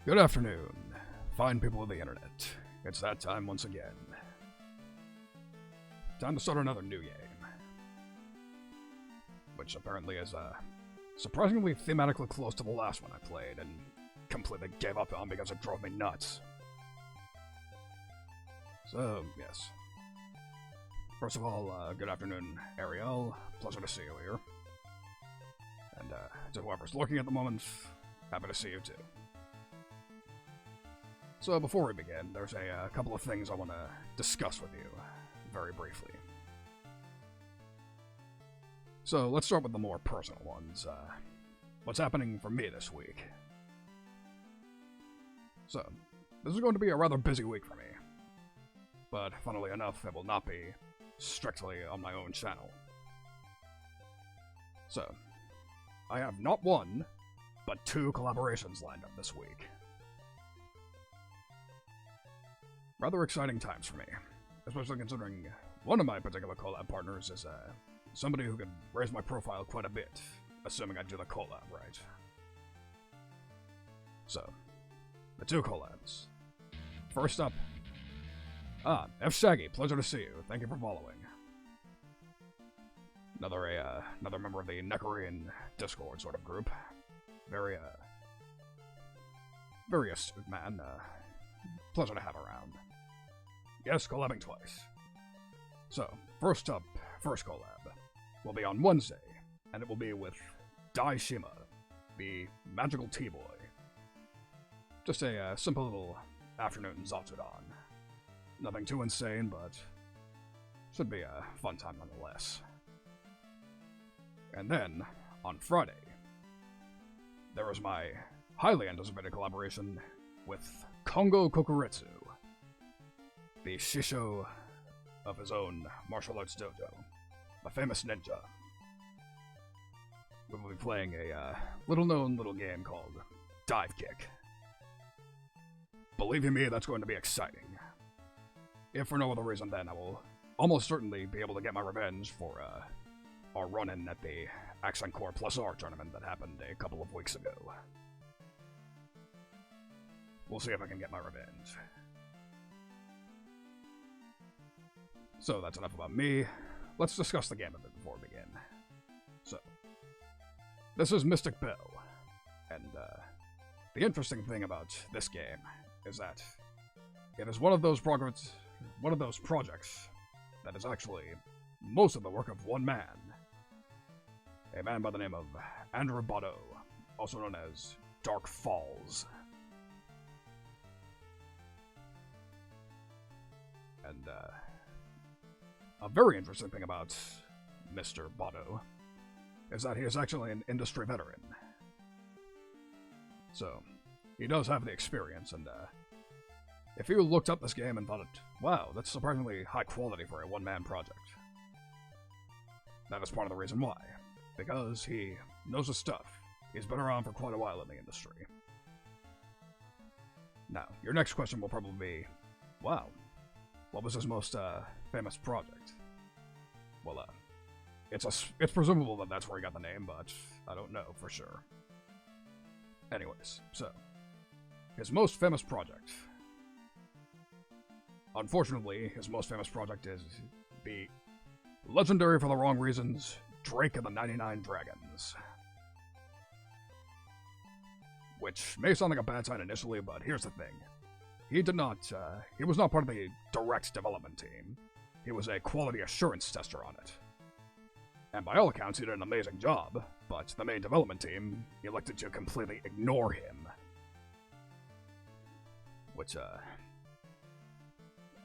Good afternoon, fine people of the internet. It's that time once again. Time to start another new game. Which apparently is surprisingly thematically close to the last one I played and completely gave up on because it drove me nuts. So, yes. First of all, good afternoon, Ariel. Pleasure to see you here. And to whoever's looking at the moment, happy to see you too. So before we begin, there's a couple of things I want to discuss with you, very briefly. So let's start with the more personal ones. What's happening for me this week? So, this is going to be a rather busy week for me. But funnily enough, it will not be strictly on my own channel. So, I have not one, but 2 collaborations lined up this week. Rather exciting times for me, especially considering one of my particular collab partners is somebody who could raise my profile quite a bit, assuming I do the collab right. So, the 2 collabs. First up, F. Shaggy, pleasure to see you. Thank you for following. Another member of the Necarian Discord sort of group. Very astute man. Pleasure to have around. Yes, collabing twice. So, first collab will be on Wednesday, and it will be with Daishima, the magical T-boy. Just a simple little afternoon Zatsudan. Nothing too insane, but should be a fun time nonetheless. And then, on Friday, there is my highly anticipated collaboration with Kongo Kokuritsu, the Shisho of his own martial arts dojo, a famous ninja. We will be playing a little-known little game called Dive Kick. Believe you me, that's going to be exciting. If for no other reason, then I will almost certainly be able to get my revenge for our run-in at the Accent Core Plus R tournament that happened a couple of weeks ago. We'll see if I can get my revenge. So that's enough about me. Let's discuss the game a bit before we begin. So, this is MYSTIK BELLE, and the interesting thing about this game is that it is one of those projects that is actually most of the work of one man. A man by the name of Andrew Botto, also known as Dark Falls. And a very interesting thing about Mr. Botto is that he is actually an industry veteran. So, he does have the experience, and if you looked up this game and thought, wow, that's surprisingly high quality for a one-man project, that is part of the reason why. Because he knows his stuff. He's been around for quite a while in the industry. Now, your next question will probably be, wow, what was his most famous project? Well, it's presumable that that's where he got the name, but I don't know for sure. Anyways, so, his most famous project. Unfortunately, his most famous project is the legendary for the wrong reasons Drake and the 99 Dragons. Which may sound like a bad sign initially, but here's the thing. He was not part of the direct development team. He was a quality assurance tester on it. And by all accounts, he did an amazing job, but the main development team elected to completely ignore him. Which,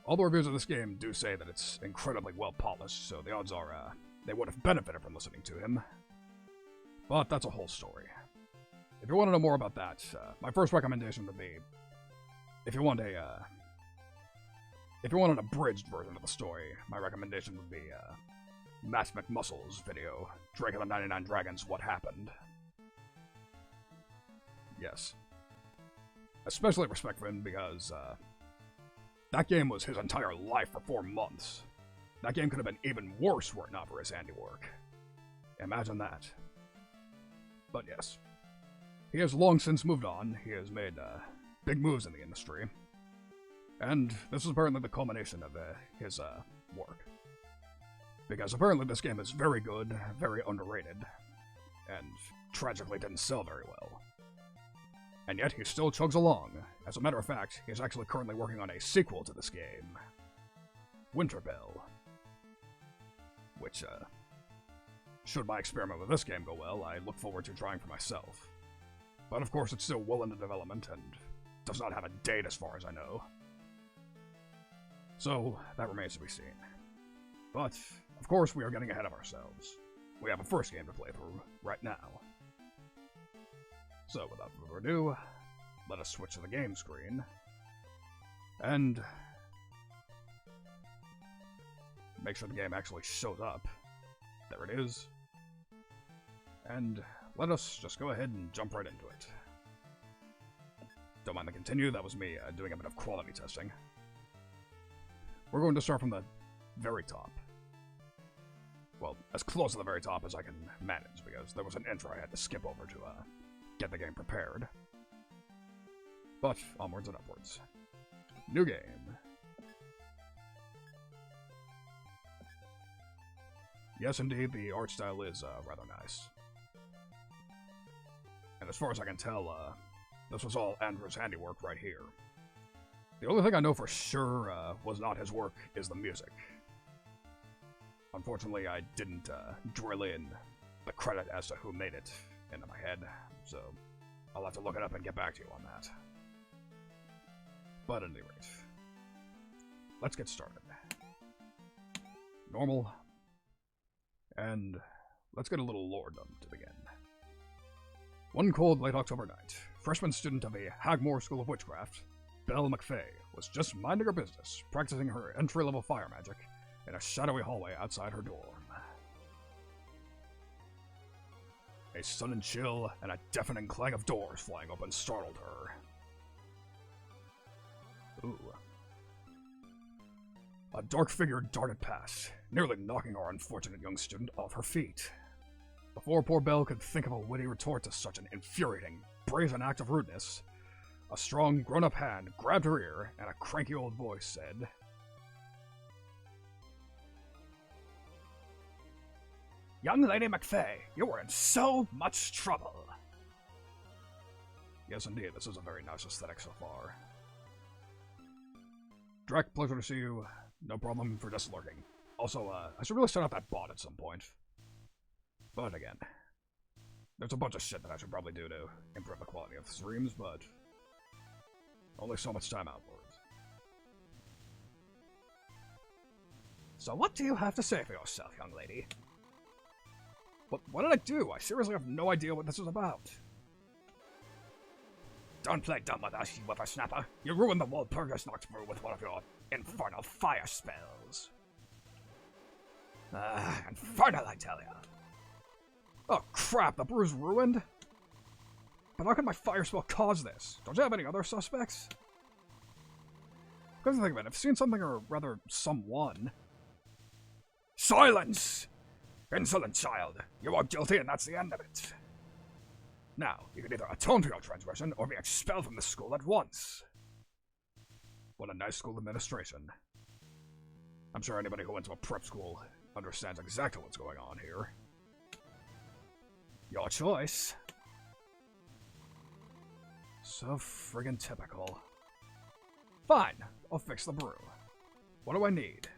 all the reviews of this game do say that it's incredibly well polished, so the odds are, they would have benefited from listening to him. But that's a whole story. If you want to know more about that, my first recommendation would be, if you want an abridged version of the story, my recommendation would be, Matt McMuscle's video, Drake of the 99 Dragons, What Happened. Yes. Especially respect for him because, that game was his entire life for 4 months. That game could have been even worse were it not for his handiwork. Imagine that. But yes. He has long since moved on. He has made, big moves in the industry. And this is apparently the culmination of, his, work. Because apparently this game is very good, very underrated, and tragically didn't sell very well. And yet he still chugs along. As a matter of fact, he's actually currently working on a sequel to this game, Winter Bell. Which, should my experiment with this game go well, I look forward to trying for myself. But of course it's still well into development and does not have a date as far as I know. So, that remains to be seen. But, of course, we are getting ahead of ourselves. We have a first game to play through right now. So, without further ado, let us switch to the game screen. And make sure the game actually shows up. There it is. And let us just go ahead and jump right into it. Don't mind the continue, that was me doing a bit of quality testing. We're going to start from the very top. Well, as close to the very top as I can manage, because there was an intro I had to skip over to get the game prepared. But onwards and upwards. New game. Yes, indeed, the art style is rather nice. And as far as I can tell, this was all Andrew's handiwork right here. The only thing I know for sure was not his work is the music. Unfortunately, I didn't drill in the credit as to who made it into my head, so I'll have to look it up and get back to you on that. But at any rate, let's get started. Normal. And let's get a little lore dump to begin. One cold late October night, freshman student of a Hagmore School of Witchcraft, Belle McFay was just minding her business, practicing her entry-level fire magic in a shadowy hallway outside her dorm. A sudden chill and a deafening clang of doors flying open startled her. Ooh. A dark figure darted past, nearly knocking our unfortunate young student off her feet. Before poor Belle could think of a witty retort to such an infuriating, brazen act of rudeness, a strong, grown-up hand grabbed her ear, and a cranky old voice said, "Young Lady McFay, you are in so much trouble." Yes, indeed, this is a very nice aesthetic so far. Drek, pleasure to see you. No problem for just lurking. Also, I should really start out that bot at some point. But again, there's a bunch of shit that I should probably do to improve the quality of the streams, but only so much time outwards. So what do you have to say for yourself, young lady? What did I do? I seriously have no idea what this is about. Don't play dumb with us, you whippersnapper. You ruined the Walpurgis knocked through with one of your infernal fire spells. Infernal, I tell ya. Oh crap, the brew's ruined? But how could my fire spell cause this? Don't you have any other suspects? Because think of it, I've seen something, or rather, someone. Silence! Insolent child! You are guilty and that's the end of it. Now, you can either atone for your transgression or be expelled from the school at once. What a nice school administration. I'm sure anybody who went to a prep school understands exactly what's going on here. Your choice. So friggin' typical. Fine, I'll fix the brew. What do I need?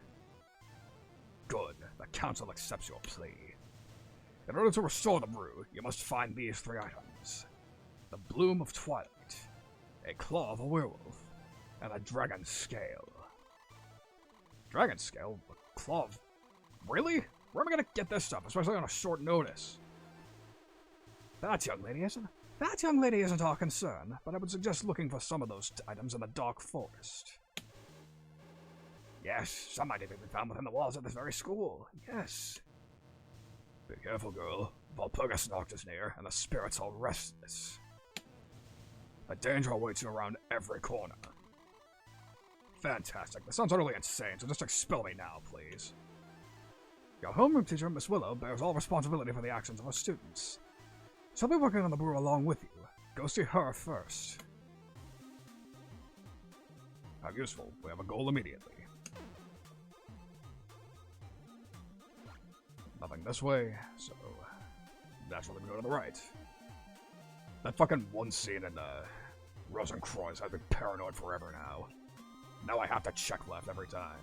Good, the council accepts your plea. In order to restore the brew, you must find these 3 items. The Bloom of Twilight, a Claw of a Werewolf, and a Dragon Scale. Dragon Scale? A Claw of... Really? Where am I gonna get this stuff, especially on a short notice? That young lady isn't our concern, but I would suggest looking for some of those items in the Dark Forest. Yes, some might even be found within the walls of this very school. Yes. Be careful, girl. Walpurgis Nacht is near, and the spirits are restless. A danger awaits you around every corner. Fantastic. This sounds utterly insane, so just expel me now, please. Your homeroom teacher, Miss Willow, bears all responsibility for the actions of her students. She'll be working on the brew along with you. Go see her first. How useful. We have a goal immediately. Nothing this way, so naturally we go to the right. That fucking one scene in Rosencrantz has been paranoid forever now. Now I have to check left every time.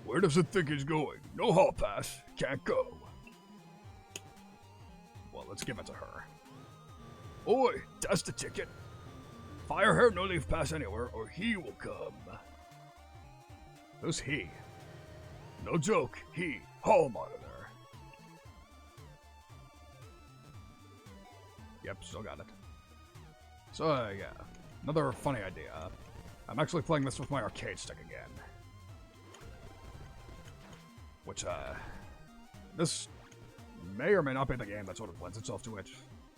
Where does it think he's going? No hall pass. Can't go. Well, let's give it to her. Oi, that's the ticket. Fire her, no leave pass anywhere, or he will come. Who's he? No joke, he, hall monitor. Yep, still got it. So, yeah, another funny idea. I'm actually playing this with my arcade stick again. Which, this may or may not be the game that sort of lends itself to it.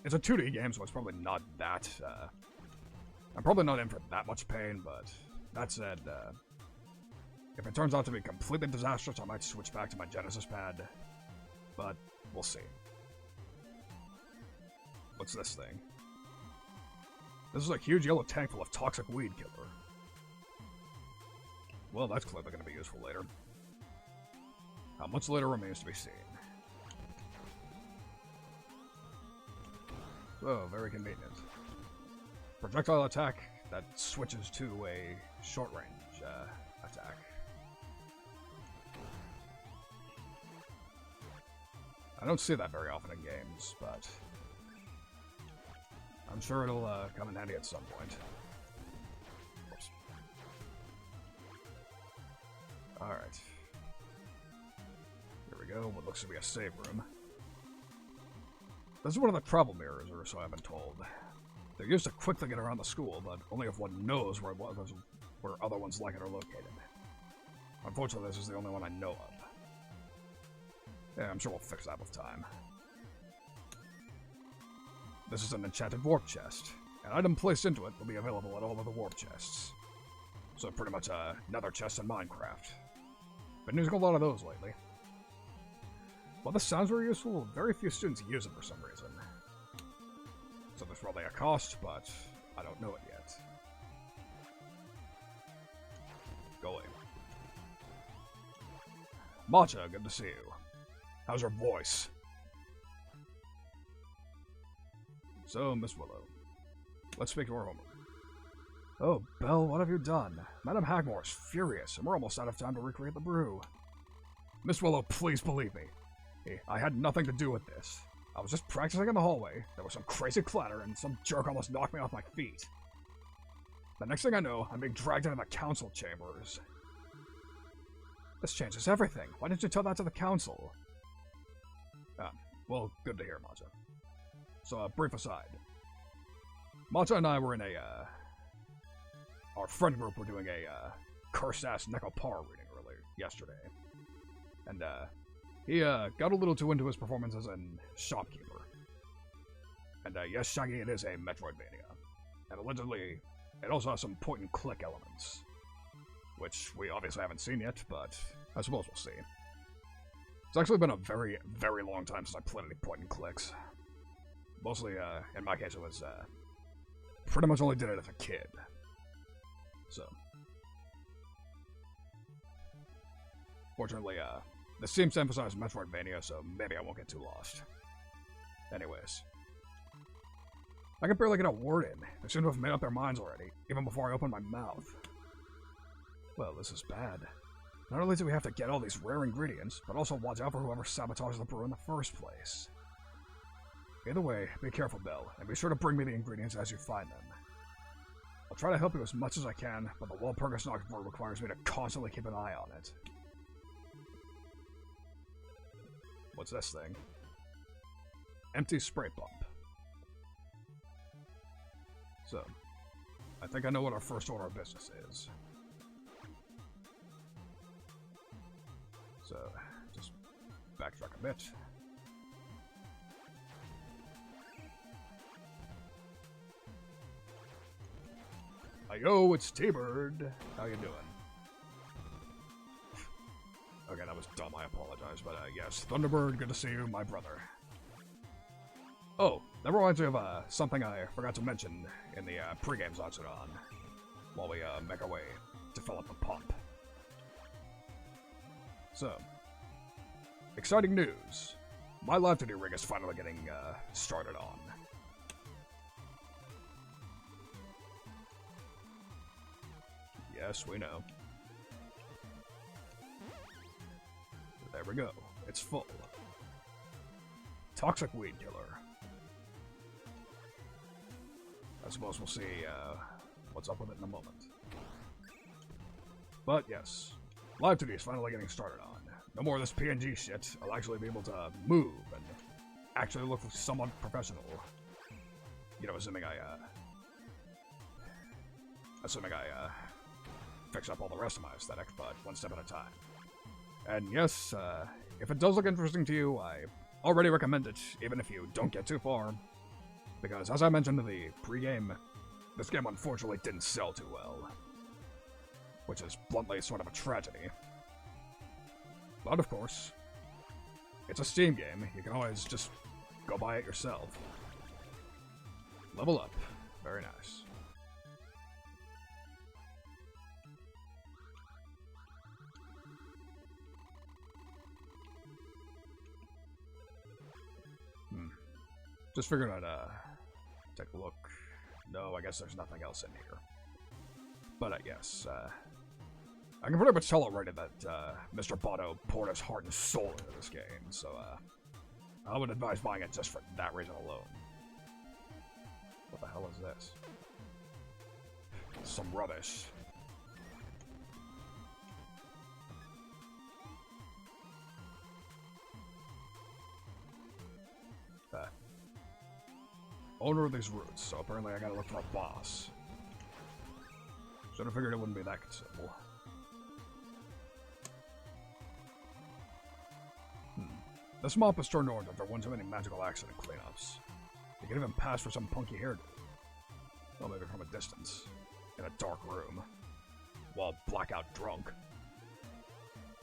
It's a 2D game, so it's probably not that, I'm probably not in for that much pain, but that said, if it turns out to be completely disastrous, I might switch back to my Genesis pad, but we'll see. What's this thing? This is a huge yellow tank full of toxic weed killer. Well, that's clearly going to be useful later. How much later remains to be seen. So, very convenient. Projectile attack that switches to a short-range attack. I don't see that very often in games, but I'm sure it'll come in handy at some point. Oops. Alright. Here we go, what looks to be a save room. This is one of the travel mirrors, or so I've been told. They're used to quickly get around the school, but only if one knows where other ones like it are located. Unfortunately, this is the only one I know of. Yeah, I'm sure we'll fix that with time. This is an enchanted warp chest. An item placed into it will be available at all of the warp chests. So pretty much another chest in Minecraft. Been using a lot of those lately. While this sounds very useful, very few students use it for some reason. So there's probably a cost, but I don't know it yet. Going. Matcha, good to see you. How's your voice? So, Miss Willow, let's speak to our homeroom. Oh, Belle, what have you done? Madame Hagmore is furious, and we're almost out of time to recreate the brew. Miss Willow, please believe me. I had nothing to do with this. I was just practicing in the hallway, there was some crazy clatter, and some jerk almost knocked me off my feet. The next thing I know, I'm being dragged into the council chambers. This changes everything. Why didn't you tell that to the council? Well, good to hear, Matcha. So, a brief aside. Matcha and I were in our friend group were doing a cursed-ass Nekopara reading yesterday. And, he, got a little too into his performance as a shopkeeper. And, yes, Shaggy, it is a Metroidvania. And allegedly, it also has some point-and-click elements. Which we obviously haven't seen yet, but I suppose we'll see. It's actually been a very, very long time since I played any point-and-clicks. Mostly, in my case, it was, pretty much only did it as a kid. So. Fortunately, this seems to emphasize Metroidvania, so maybe I won't get too lost. Anyways. I can barely get a word in. They seem to have made up their minds already, even before I open my mouth. Well, this is bad. Not only do we have to get all these rare ingredients, but also watch out for whoever sabotages the brew in the first place. Either way, be careful, Belle, and be sure to bring me the ingredients as you find them. I'll try to help you as much as I can, but the Walpurgis Nocturne requires me to constantly keep an eye on it. What's this thing? Empty spray pump. So, I think I know what our first order of business is. So, just backtrack a bit. Yo, it's T-Bird. How you doing? Okay, that was dumb, I apologize, but yes, Thunderbird, good to see you, my brother. Oh, that reminds me of something I forgot to mention in the pre-game Zatsudan, while we make our way to fill up the pump. So, exciting news. My live duty rig is finally getting started on. Yes, we know. There we go. It's full. Toxic weed killer. I suppose we'll see what's up with it in a moment. But yes, live duty is finally getting started on. No more of this PNG shit. I'll actually be able to move and actually look somewhat professional. You know, assuming I fix up all the rest of my aesthetic, but one step at a time. And yes, if it does look interesting to you, I already recommend it, even if you don't get too far. Because, as I mentioned in the pre-game, this game unfortunately didn't sell too well. Which is bluntly sort of a tragedy. But of course, it's a Steam game, you can always just go buy it yourself. Level up. Very nice. Just figured I'd take a look. No, I guess there's nothing else in here. But yes, I can pretty much tell already that Mr. Bono poured his heart and soul into this game, so I would advise buying it just for that reason alone. What the hell is this? Some rubbish. Owner of these roots, so apparently I gotta look for a boss. Should have figured it wouldn't be that simple. This mop is turned orange after one too many magical accident cleanups. You can even pass for some punky hairdo. Well, maybe from a distance. In a dark room. While blackout drunk.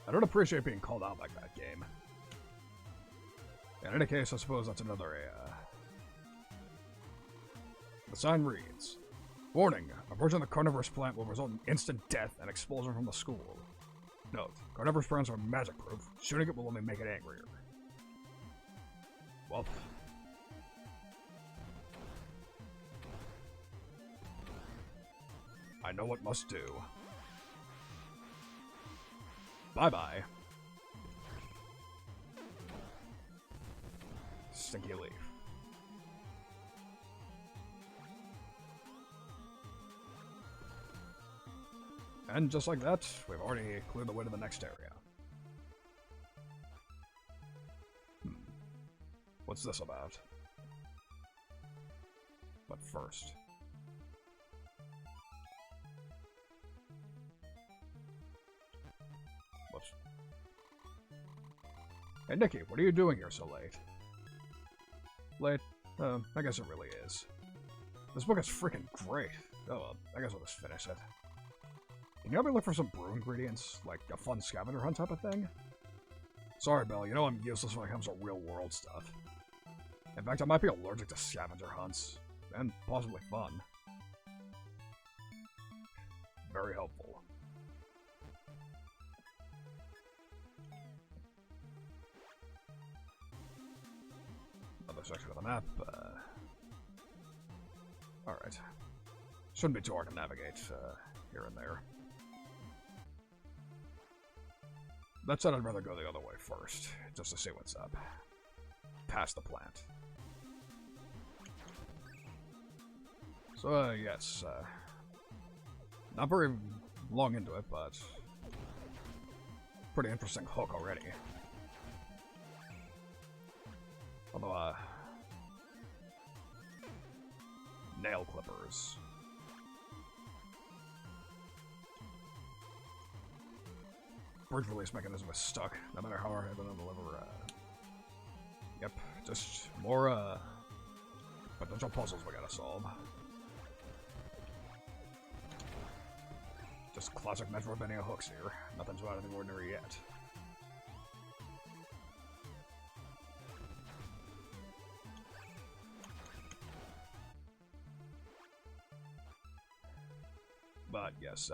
I don't appreciate being called out like that, game. In any case, I suppose that's another The sign reads, "Warning, approaching the carnivorous plant will result in instant death and expulsion from the school. Note, carnivorous plants are magic-proof. Shooting it will only make it angrier." Well, I know what must do. Bye-bye. Stinky leaf. And just like that, we've already cleared the way to the next area. What's this about? But first... Whoops. Hey, Nikki, what are you doing here so late? Late? I guess it really is. This book is freaking great. Oh well, I guess I'll just finish it. Can you help me look for some brew ingredients? Like a fun scavenger hunt type of thing? Sorry, Belle, you know I'm useless when it comes to real-world stuff. In fact, I might be allergic to scavenger hunts. And possibly fun. Very helpful. Another section of the map. Alright. Shouldn't be too hard to navigate here and there. that said, I'd rather go the other way first, just to see what's up. Past the plant. So, yes, not very long into it, but pretty interesting hook already. Although, nail clippers. Bridge release mechanism is stuck, no matter how hard I deliver, yep, just more, potential puzzles we gotta solve. Just classic Metroidvania hooks here. Nothing's out of the ordinary yet. But yes,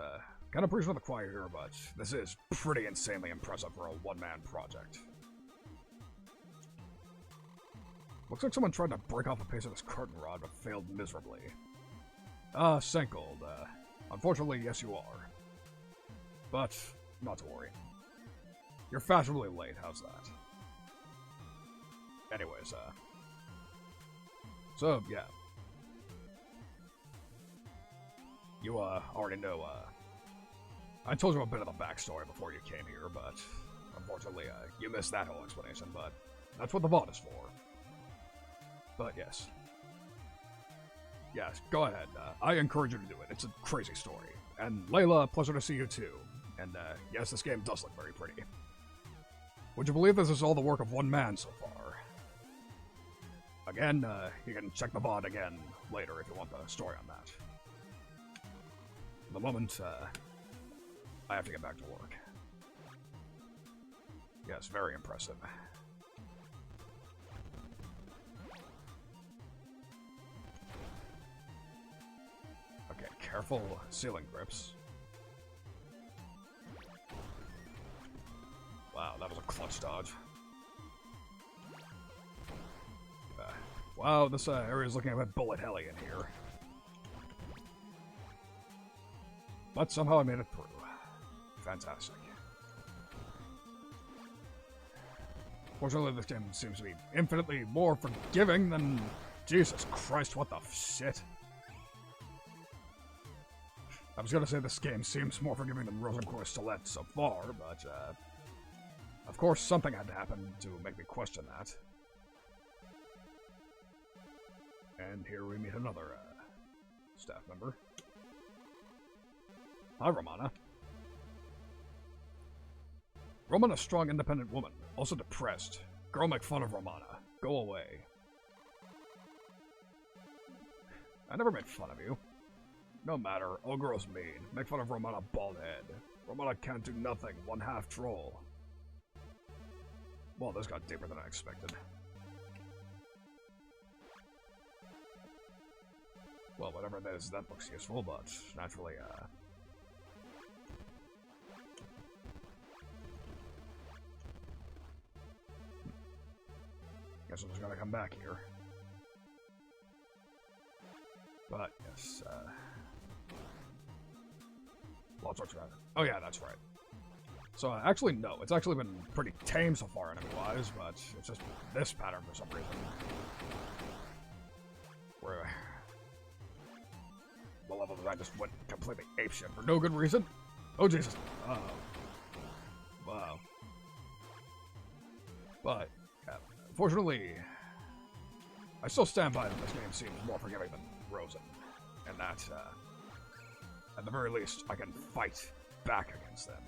kind of preaching on the choir here, but this is pretty insanely impressive for a one-man project. Looks like someone tried to break off a piece of this curtain rod, but failed miserably. Senkold, unfortunately, yes you are. But, not to worry. You're fashionably late, how's that? Anyways, so, yeah. You, already know, I told you a bit of the backstory before you came here, but unfortunately, you missed that whole explanation, but that's what the VOD is for. But, yes. Yes, go ahead. I encourage you to do it. It's a crazy story. And Layla, pleasure to see you too. And, yes, this game does look very pretty. Would you believe this is all the work of one man so far? Again, you can check the VOD again later if you want the story on that. For the moment, I have to get back to work. Yes, very impressive. Okay, careful ceiling grips. Wow, that was a clutch dodge. Wow, this area is looking a bit bullet helly in here. But somehow I made it through. Fantastic. Fortunately, this game seems to be infinitely more forgiving than... Jesus Christ, what the shit? I was gonna say this game seems more forgiving than Rosencrantz Stilette so far, but, of course, something had to happen to make me question that. And here we meet another, staff member. Hi, Romana. Romana's a strong, independent woman, also depressed. Girl make fun of Romana. Go away. I never made fun of you. No matter, Ogre's mean. Make fun of Romana bald head. Romana can't do nothing, one half troll. Well, this got deeper than I expected. Well, whatever it is, that looks useful, but naturally, guess I'm just gonna come back here. But, yes, lots of traffic. Oh yeah, that's right. So, actually, no. It's actually been pretty tame so far, enemy-wise, but it's just this pattern for some reason. Where the level that I just went completely apeshit for no good reason. Oh, Jesus. Uh-oh. Wow. But, fortunately, I still stand by that this game seems more forgiving than Rosen. And that, at the very least, I can fight back against them.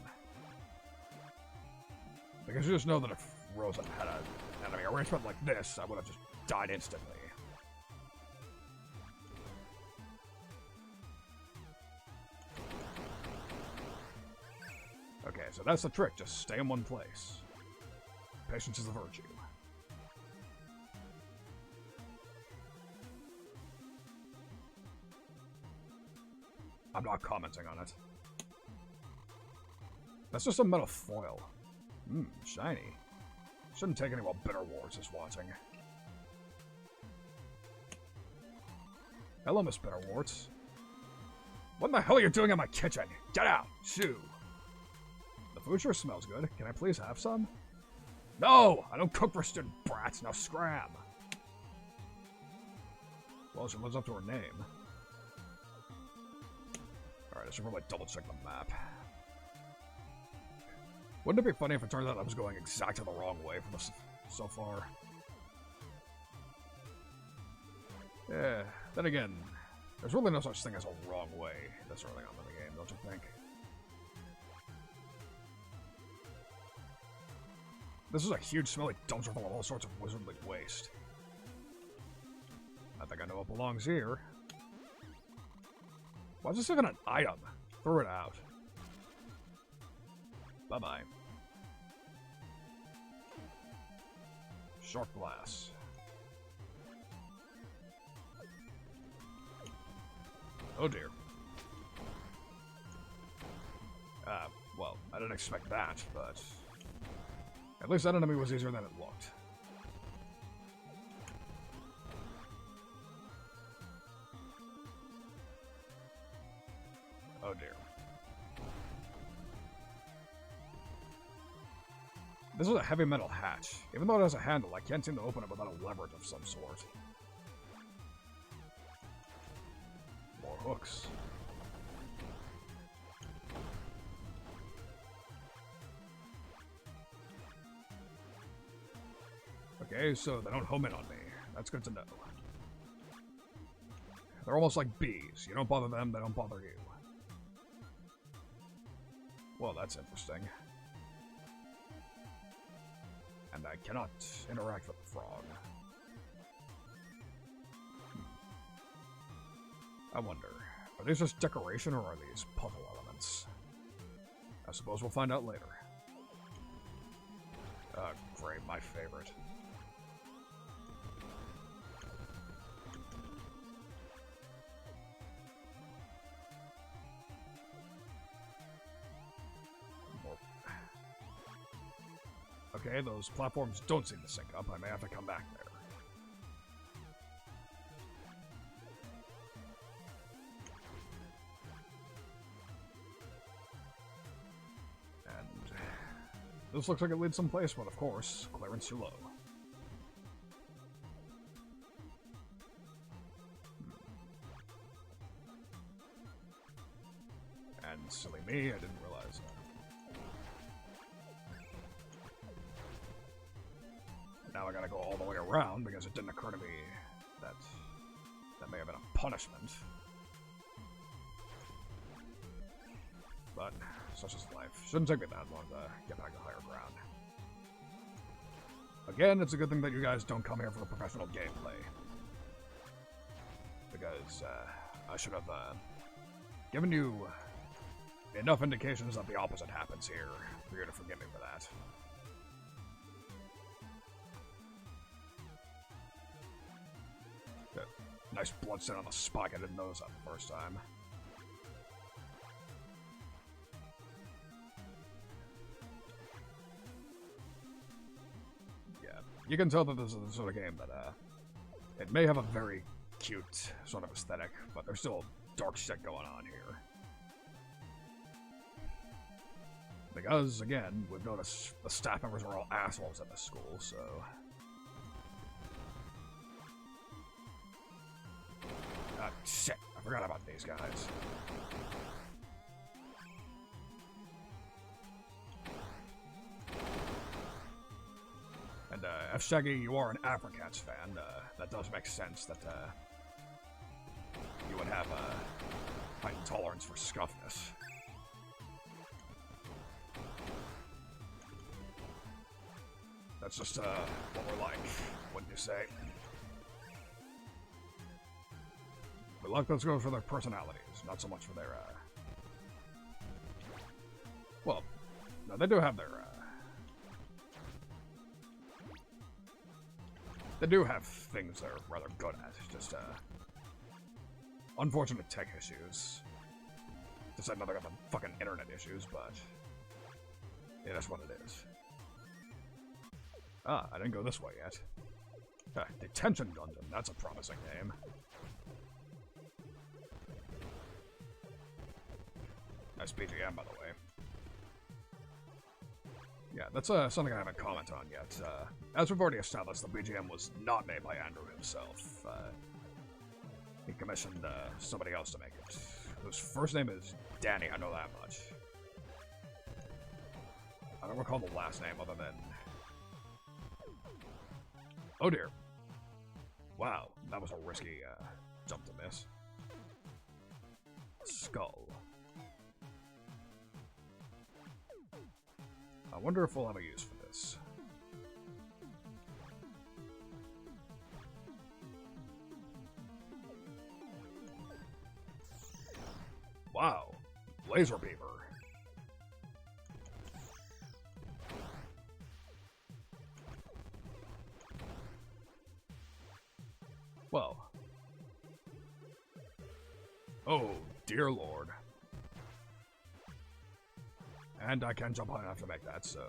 Because you just know that if Rosen had an enemy arrangement like this, I would have just died instantly. Okay, so that's the trick, just stay in one place. Patience is a virtue. I'm not commenting on it. That's just a metal foil. Shiny. Shouldn't take any while Bitter Wars is watching. Hello, Miss Bitterwarts. What the hell are you doing in my kitchen? Get out! Shoo! The food sure smells good. Can I please have some? No! I don't cook for student brats. Now scram! Well, she lives up to her name. Alright, I should probably double check the map. Wouldn't it be funny if it turns out I was going exactly the wrong way for this so far? Yeah, then again, there's really no such thing as a wrong way this early on in the game, don't you think? This is a huge smelly dumpster full of all sorts of wizardly waste. I think I know what belongs here. Why is this even an item? Throw it out. Bye-bye. Short glass. Oh dear. Well, I didn't expect that, but... At least that enemy was easier than it looked. Oh dear. This is a heavy metal hatch. Even though it has a handle, I can't seem to open it without a leverage of some sort. More hooks. Okay, so they don't home in on me. That's good to know. They're almost like bees. You don't bother them, they don't bother you. Well, that's interesting. And I cannot interact with the frog. I wonder, are these just decoration or are these puzzle elements? I suppose we'll find out later. Great, my favorite. Okay, those platforms don't seem to sync up. I may have to come back there. And this looks like it leads someplace, but of course, clearance too low. And silly me, I didn't realize that. Now I gotta go all the way around because it didn't occur to me that that may have been a punishment. But such is life. Shouldn't take me that long to get back to higher ground. Again, it's a good thing that you guys don't come here for professional gameplay. Because I should have given you enough indications that the opposite happens here for you to forgive me for that. Nice bloodstain on the spike. I didn't notice that the first time. Yeah, you can tell that this is the sort of game that, it may have a very cute sort of aesthetic, but there's still dark shit going on here. Because, again, we've noticed the staff members are all assholes at this school, so... Shit, I forgot about these guys. And, F. Shaggy, you are an Africats fan. That does make sense that, you would have a heightened tolerance for scuffness. That's just, what we're like, wouldn't you say? But like those go for their personalities, not so much for their, well, no, they do have their, they do have things they're rather good at, just, unfortunate tech issues. To say nothing about the fucking internet issues, but yeah, that's what it is. Ah, I didn't go this way yet. Detention Dungeon, that's a promising name. Nice BGM, by the way. Yeah, that's something I haven't commented on yet. As we've already established, the BGM was not made by Andrew himself. He commissioned somebody else to make it, whose first name is Danny, I know that much. I don't recall the last name other than... Oh dear. Wow, that was a risky jump to miss. Skull. I wonder if we'll have a use for this. Wow, laser beaver. Well. Oh, dear lord. And I can jump high enough to make that, so...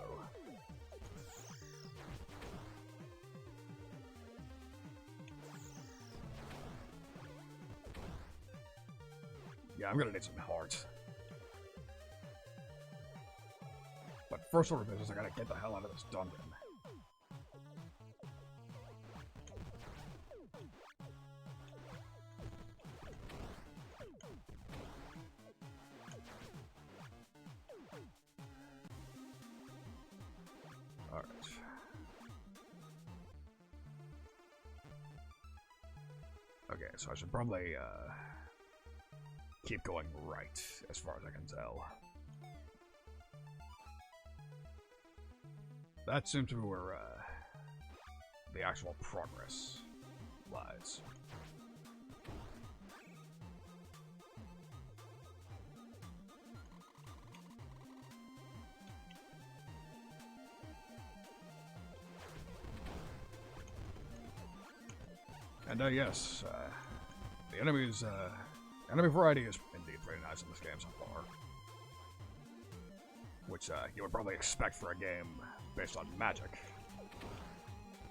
Yeah, I'm gonna need some hearts. But first order of business, I gotta get the hell out of this dungeon. Alright. Okay, so I should probably, keep going right, as far as I can tell. That seems to be where, the actual progress lies. And, yes, the enemies, enemy variety is indeed pretty nice in this game so far. Which, you would probably expect for a game based on magic.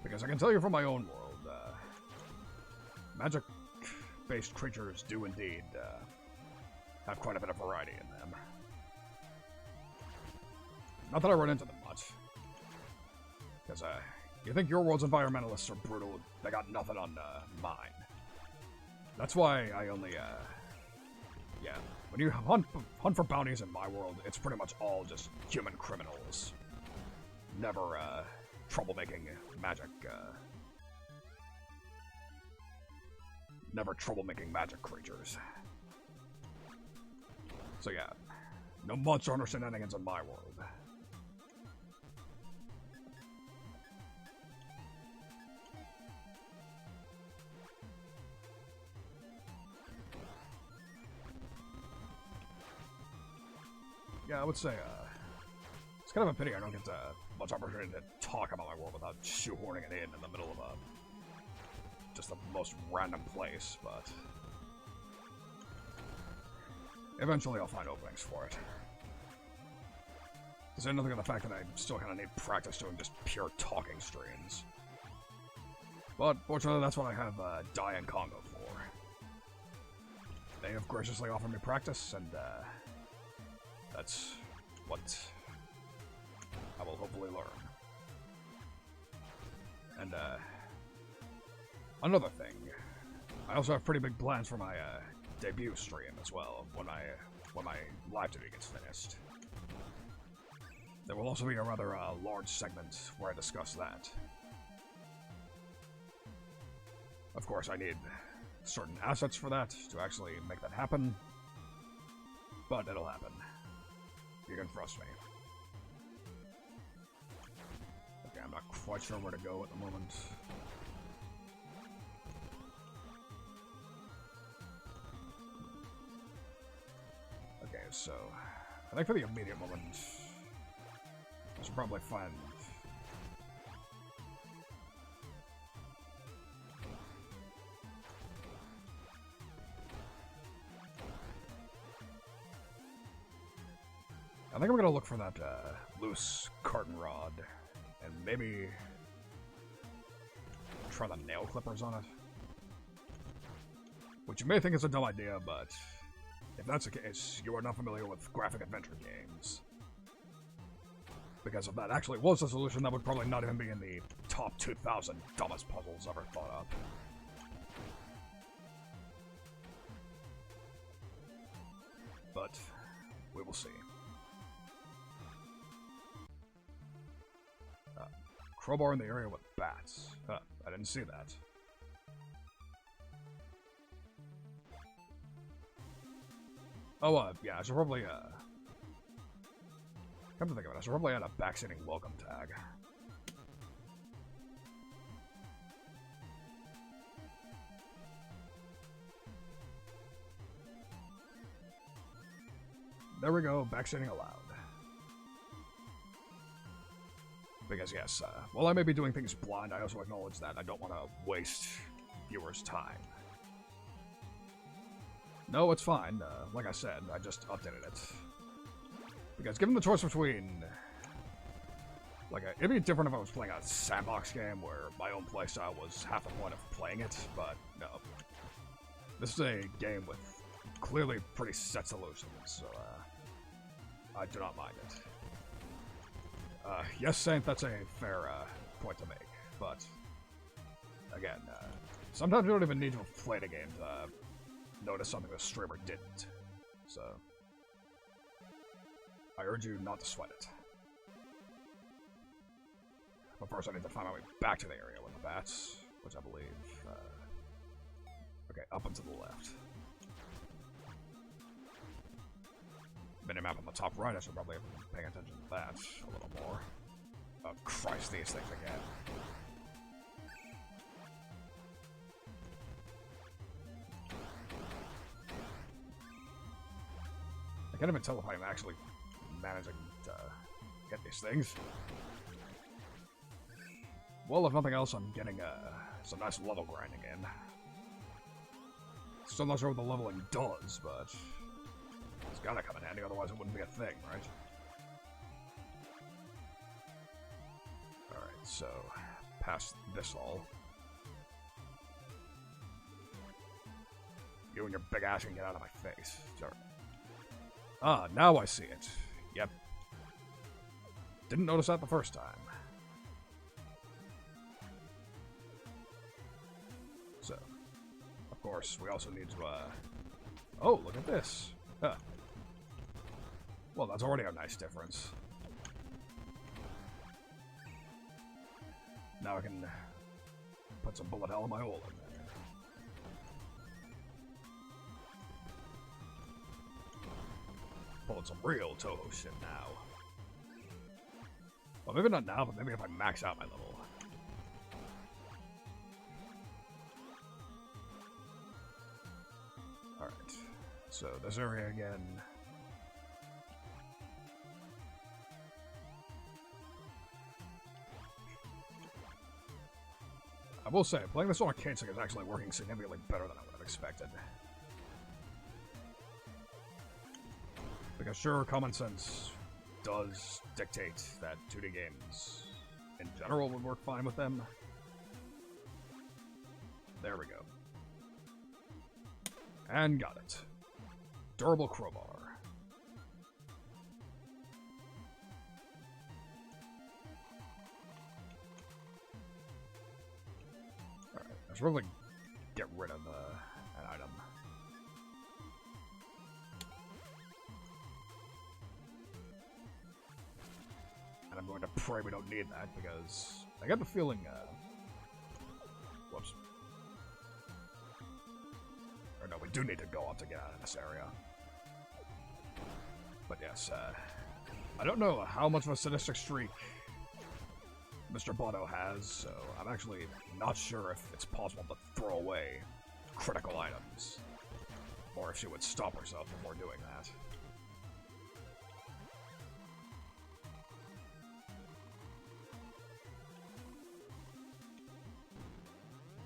Because I can tell you from my own world, magic-based creatures do indeed, have quite a bit of variety in them. Not that I run into them much. Because, you think your world's environmentalists are brutal, they got nothing on, mine. That's why I only, yeah, when you hunt for bounties in my world, it's pretty much all just human criminals. Never, troublemaking magic, never troublemaking magic creatures. So yeah, no monster hunter shenanigans in my world. Yeah, I would say, it's kind of a pity I don't get much opportunity to talk about my world without shoehorning it in the middle of just the most random place, but eventually I'll find openings for it. There's nothing on the fact that I still kind of need practice doing just pure talking streams. But fortunately, that's what I have Die and Congo for. They have graciously offered me practice, and that's what I will hopefully learn. And, another thing, I also have pretty big plans for my, debut stream as well, when my live duty gets finished. There will also be a rather, large segment where I discuss that. Of course, I need certain assets for that to actually make that happen, but it'll happen. You can trust me. Okay, I'm not quite sure where to go at the moment. Okay, so I think for the immediate moment, I should probably find... I think I'm gonna look for that loose carton rod, and maybe try the nail clippers on it. Which you may think is a dumb idea, but if that's the case, you are not familiar with graphic adventure games. Because if that actually was a solution, that would probably not even be in the top 2,000 dumbest puzzles ever thought up. But we will see. Crowbar in the area with bats. I didn't see that. Oh, yeah, I should probably, come to think of it, I should probably add a backseating welcome tag. There we go, backseating allowed. Because yes, while I may be doing things blind, I also acknowledge that I don't want to waste viewers' time. No, it's fine. Like I said, I just updated it. Because given the choice between... Like, it'd be different if I was playing a sandbox game where my own playstyle was half the point of playing it, but no. This is a game with clearly pretty set solutions, so I do not mind it. Yes, Saint, that's a fair point to make, but again, sometimes you don't even need to have played a game to notice something the streamer didn't, so I urge you not to sweat it. But first I need to find my way back to the area with the bats, which I believe, okay, up and to the left. Minimap on the top right, I should probably have been paying attention to that a little more. Oh Christ, these things again. I can't even tell if I'm actually managing to get these things. Well, if nothing else, I'm getting some nice level grinding in. Still not sure what the leveling does, but it's gotta come in handy, otherwise it wouldn't be a thing, right? Alright, so past this all. You and your big ass can get out of my face. Sorry. Ah, now I see it. Yep. Didn't notice that the first time. So, of course, we also need to, oh, look at this. Huh. Well, that's already a nice difference. Now I can put some bullet hell in my hole in there. Pulling some real Toho shit now. Well, maybe not now, but maybe if I max out my level. Alright. So, this area again. I will say, playing this on arcade stick is actually working significantly better than I would have expected. Because sure, common sense does dictate that 2D games in general would work fine with them. There we go. And got it. Durable crowbar. Alright, let's really get rid of an item. And I'm going to pray we don't need that, because I get the feeling, whoops. Or no, we do need to go up to get out of this area. But yes, I don't know how much of a sadistic streak Mr. Bono has, so I'm actually not sure if it's possible to throw away critical items, or if she would stop herself before doing that.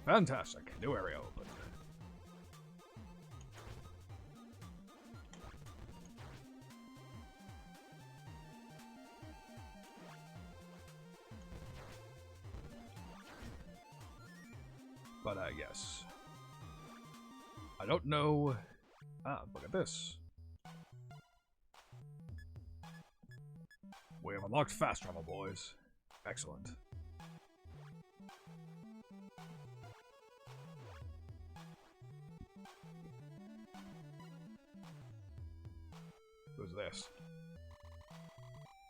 Fantastic. New area open. But, yes. I don't know... Ah, look at this. We have unlocked fast travel, boys. Excellent. Who's this?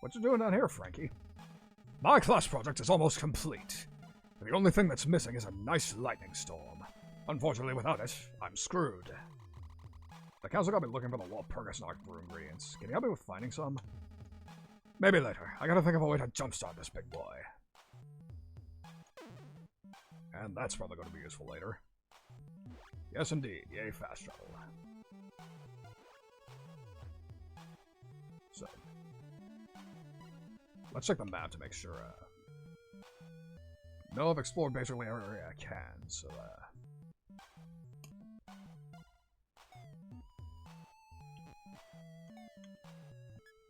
What you doing down here, Frankie? My class project is almost complete. The only thing that's missing is a nice lightning storm. Unfortunately, without it, I'm screwed. The council got me looking for the Walpurgis brew ingredients. Can you help me with finding some? Maybe later. I gotta think of a way to jumpstart this big boy. And that's probably going to be useful later. Yes, indeed. Yay, fast travel. So, let's check the map to make sure. No, I've explored basically every area I can, so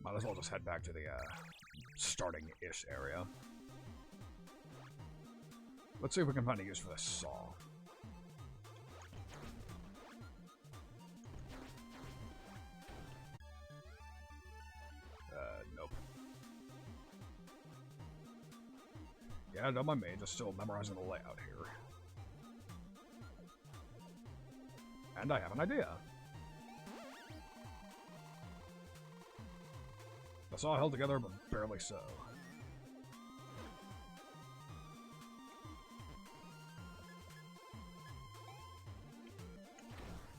might as well just head back to the starting-ish area. Let's see if we can find a use for this saw. Nope. Yeah, don't mind me, just still memorizing the layout here. And I have an idea. The saw held together, but barely so.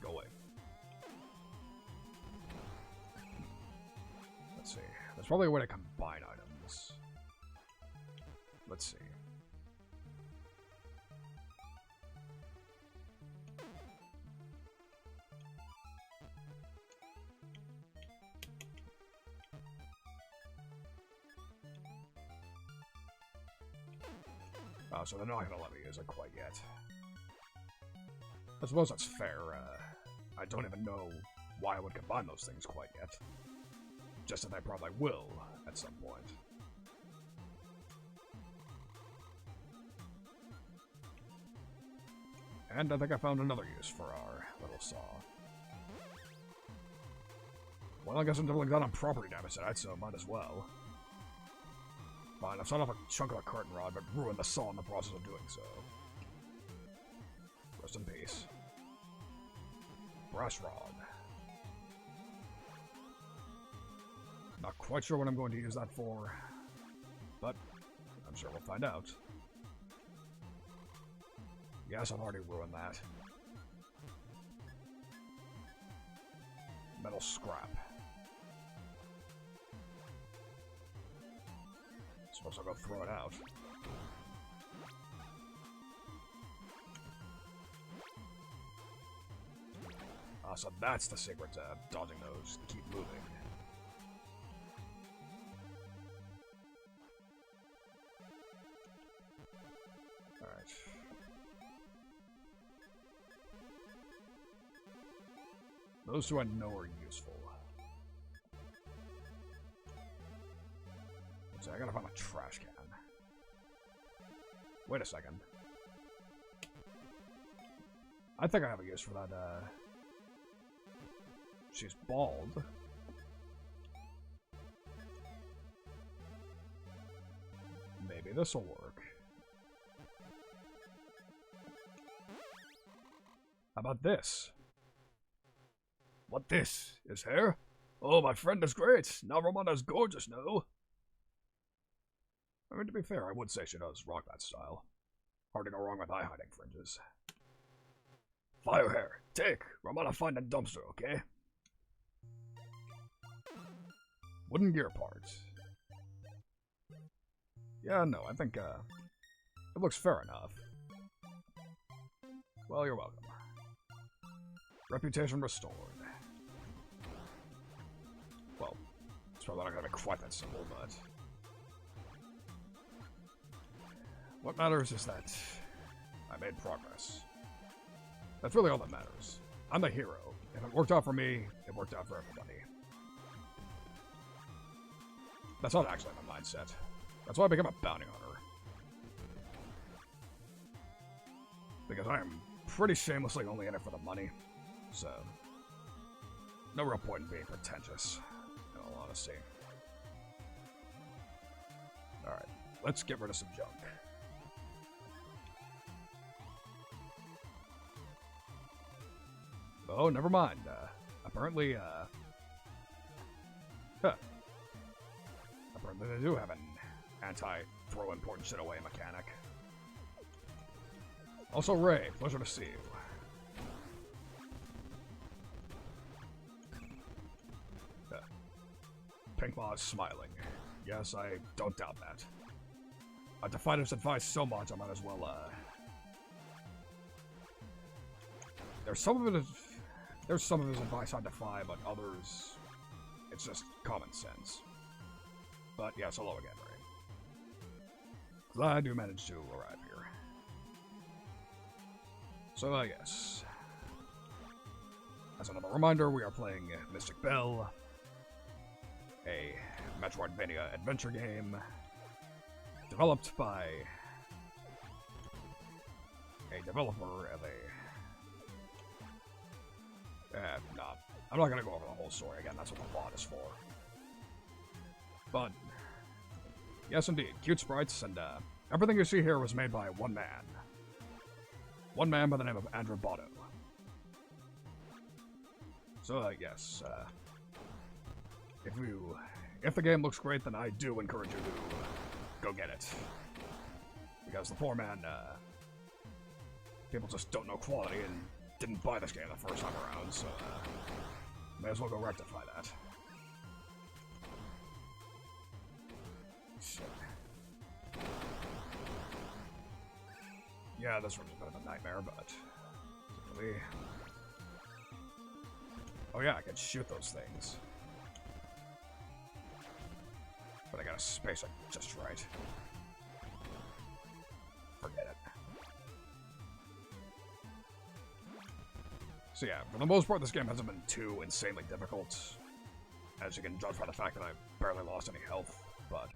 Go away. Let's see. There's probably a way to combine items. Let's see. Oh, so they're not going to let me use it quite yet. I suppose that's fair. I don't even know why I would combine those things quite yet. Just that I probably will at some point. And I think I found another use for our little saw. Well, I guess I'm doubling down on property damage tonight, so might as well. Fine, I've sawed off a chunk of a curtain rod, but ruined the saw in the process of doing so. Rest in peace. Brass rod. Not quite sure what I'm going to use that for, but I'm sure we'll find out. Yes, I've already ruined that. Metal scrap. Suppose I'll go throw it out. So that's the secret to dodging those. Keep moving. Alright. Those two I know are useful. So I gotta find a trash can. Wait a second. I think I have a use for that, she's bald. Maybe this'll work. How about this? What this? His hair? Oh, my friend is great. Now Romana's gorgeous, no? I mean, to be fair, I would say she does rock that style. Hard to go wrong with eye-hiding fringes. Fire hair. Take. Romana find a dumpster, okay? Wooden gear parts. Yeah, no, I think, it looks fair enough. Well, you're welcome. Reputation restored. Well, it's probably not gonna be quite that simple, but... what matters is that I made progress. That's really all that matters. I'm the hero. If it worked out for me, it worked out for everybody. That's not actually my mindset. That's why I became a bounty hunter. Because I am pretty shamelessly only in it for the money. So, no real point in being pretentious, in all honesty. let's get rid of some junk. Oh, never mind. Apparently they do have an anti-throw important shit away mechanic. Also, Ray, pleasure to see you. Pinkmaw is smiling. Yes, I don't doubt that. I defied his advice so much, I might as well, There's some of his advice I defy, but others, it's just common sense. But yes, hello again, Ray. Glad you managed to arrive here. So, yes. As another reminder, we are playing Mystic Belle, a Metroidvania adventure game developed by a developer of a... I'm not gonna go over the whole story again, that's what the plot is for. But, yes indeed, cute sprites, and everything you see here was made by one man. One man by the name of Andrew Botto. So, yes, if the game looks great, then I do encourage you to go get it. Because the poor man, people just don't know quality and didn't buy this game the first time around, so, may as well go rectify that. Shit. Yeah, this one's a bit of a nightmare, but... Really... Oh yeah, I can shoot those things. But I gotta space it just right. Forget it. So yeah, for the most part, this game hasn't been too insanely difficult, as you can judge by the fact that I barely lost any health, but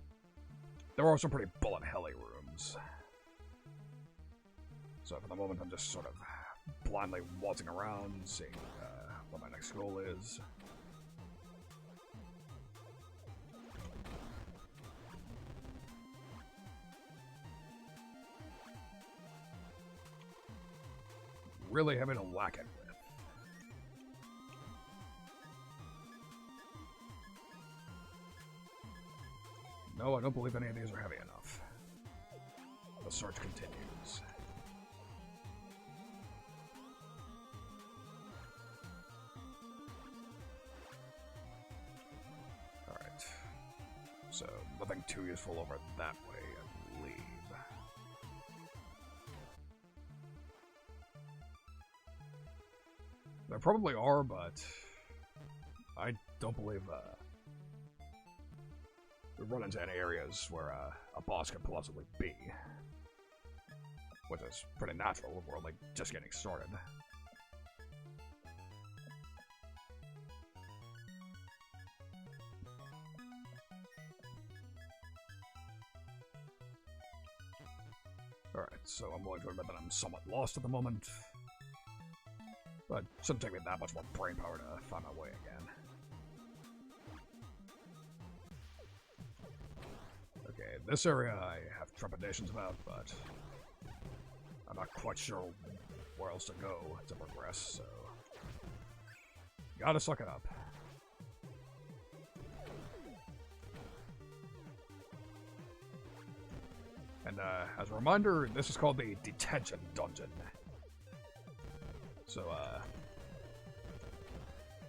there are some pretty bullet-helly rooms. So for the moment, I'm just sort of blindly waltzing around, seeing what my next goal is. Really having to whack it with. No, I don't believe any of these are heavy enough. The search continues. Alright. So, nothing too useful over that way, I believe. There probably are, but I don't believe we run into any areas where a boss could plausibly be. Which is pretty natural if we're like just getting started. Alright, so I'm willing to admit that I'm somewhat lost at the moment. But it shouldn't take me that much more brain power to find my way again. Okay, this area I have trepidations about, but I'm not quite sure where else to go to progress, so... Gotta suck it up. And as a reminder, this is called the Detention Dungeon. So, I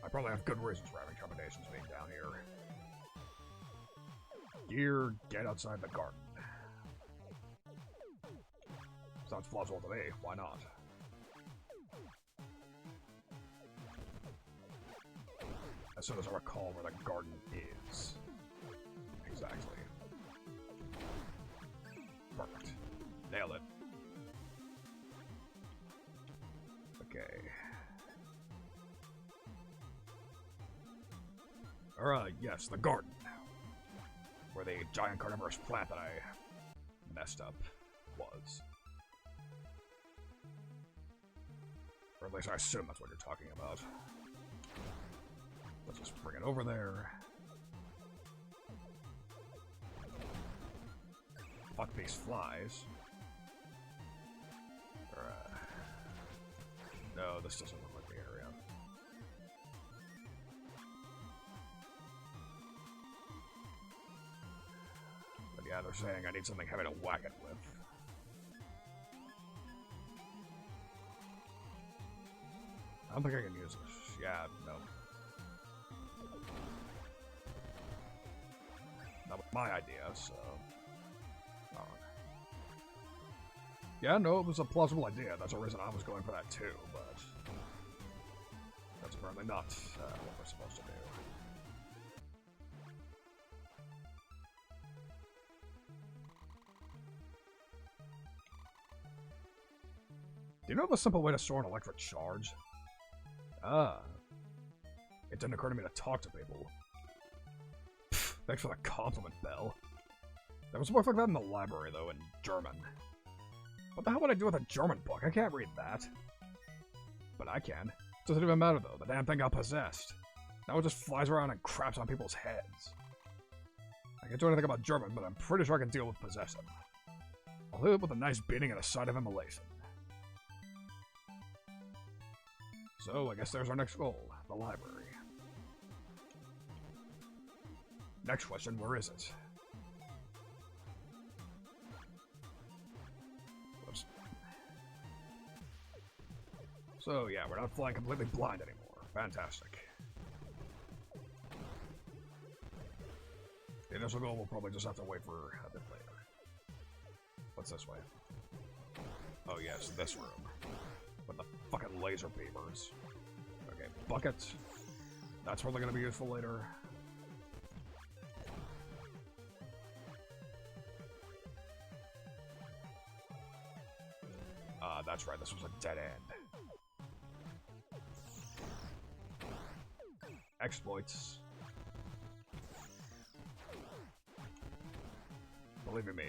probably have good reasons for having trepidations being down here. Gear, get outside the garden. Sounds plausible to me, why not? As soon as I recall where the garden is. Exactly. Perfect. Nailed it. Okay. Alright, yes, the garden. Where the giant carnivorous plant that I messed up was. Or at least I assume that's what you're talking about. Let's just bring it over there. fuck these flies. Or, no, this doesn't look like the area. But yeah, they're saying I need something heavy to whack it with. I don't think I can use this. Yeah, no. That was my idea, so... Oh. Yeah, no, it was a plausible idea. That's the reason I was going for that too, but... That's apparently not what we're supposed to do. Do you know the simple way to store an electric charge? Ah. It didn't occur to me to talk to people. Pfft, thanks for the compliment, Belle. There was work like that in the library, though, in German. What the hell would I do with a German book? I can't read that. But I can. Doesn't even matter, though. The damn thing got possessed. Now it just flies around and craps on people's heads. I can't do anything about German, but I'm pretty sure I can deal with possession. I'll hit it with a nice beating and a side of immolation. So, I guess there's our next goal, the library. Next question, where is it? Whoops. So, yeah, we're not flying completely blind anymore. Fantastic. The initial goal will probably just have to wait for a bit later. What's this way? Oh yes, this room. With the fucking laser beamers. Okay, buckets. That's probably gonna be useful later. That's right, this was a dead end. Exploits. Believe me,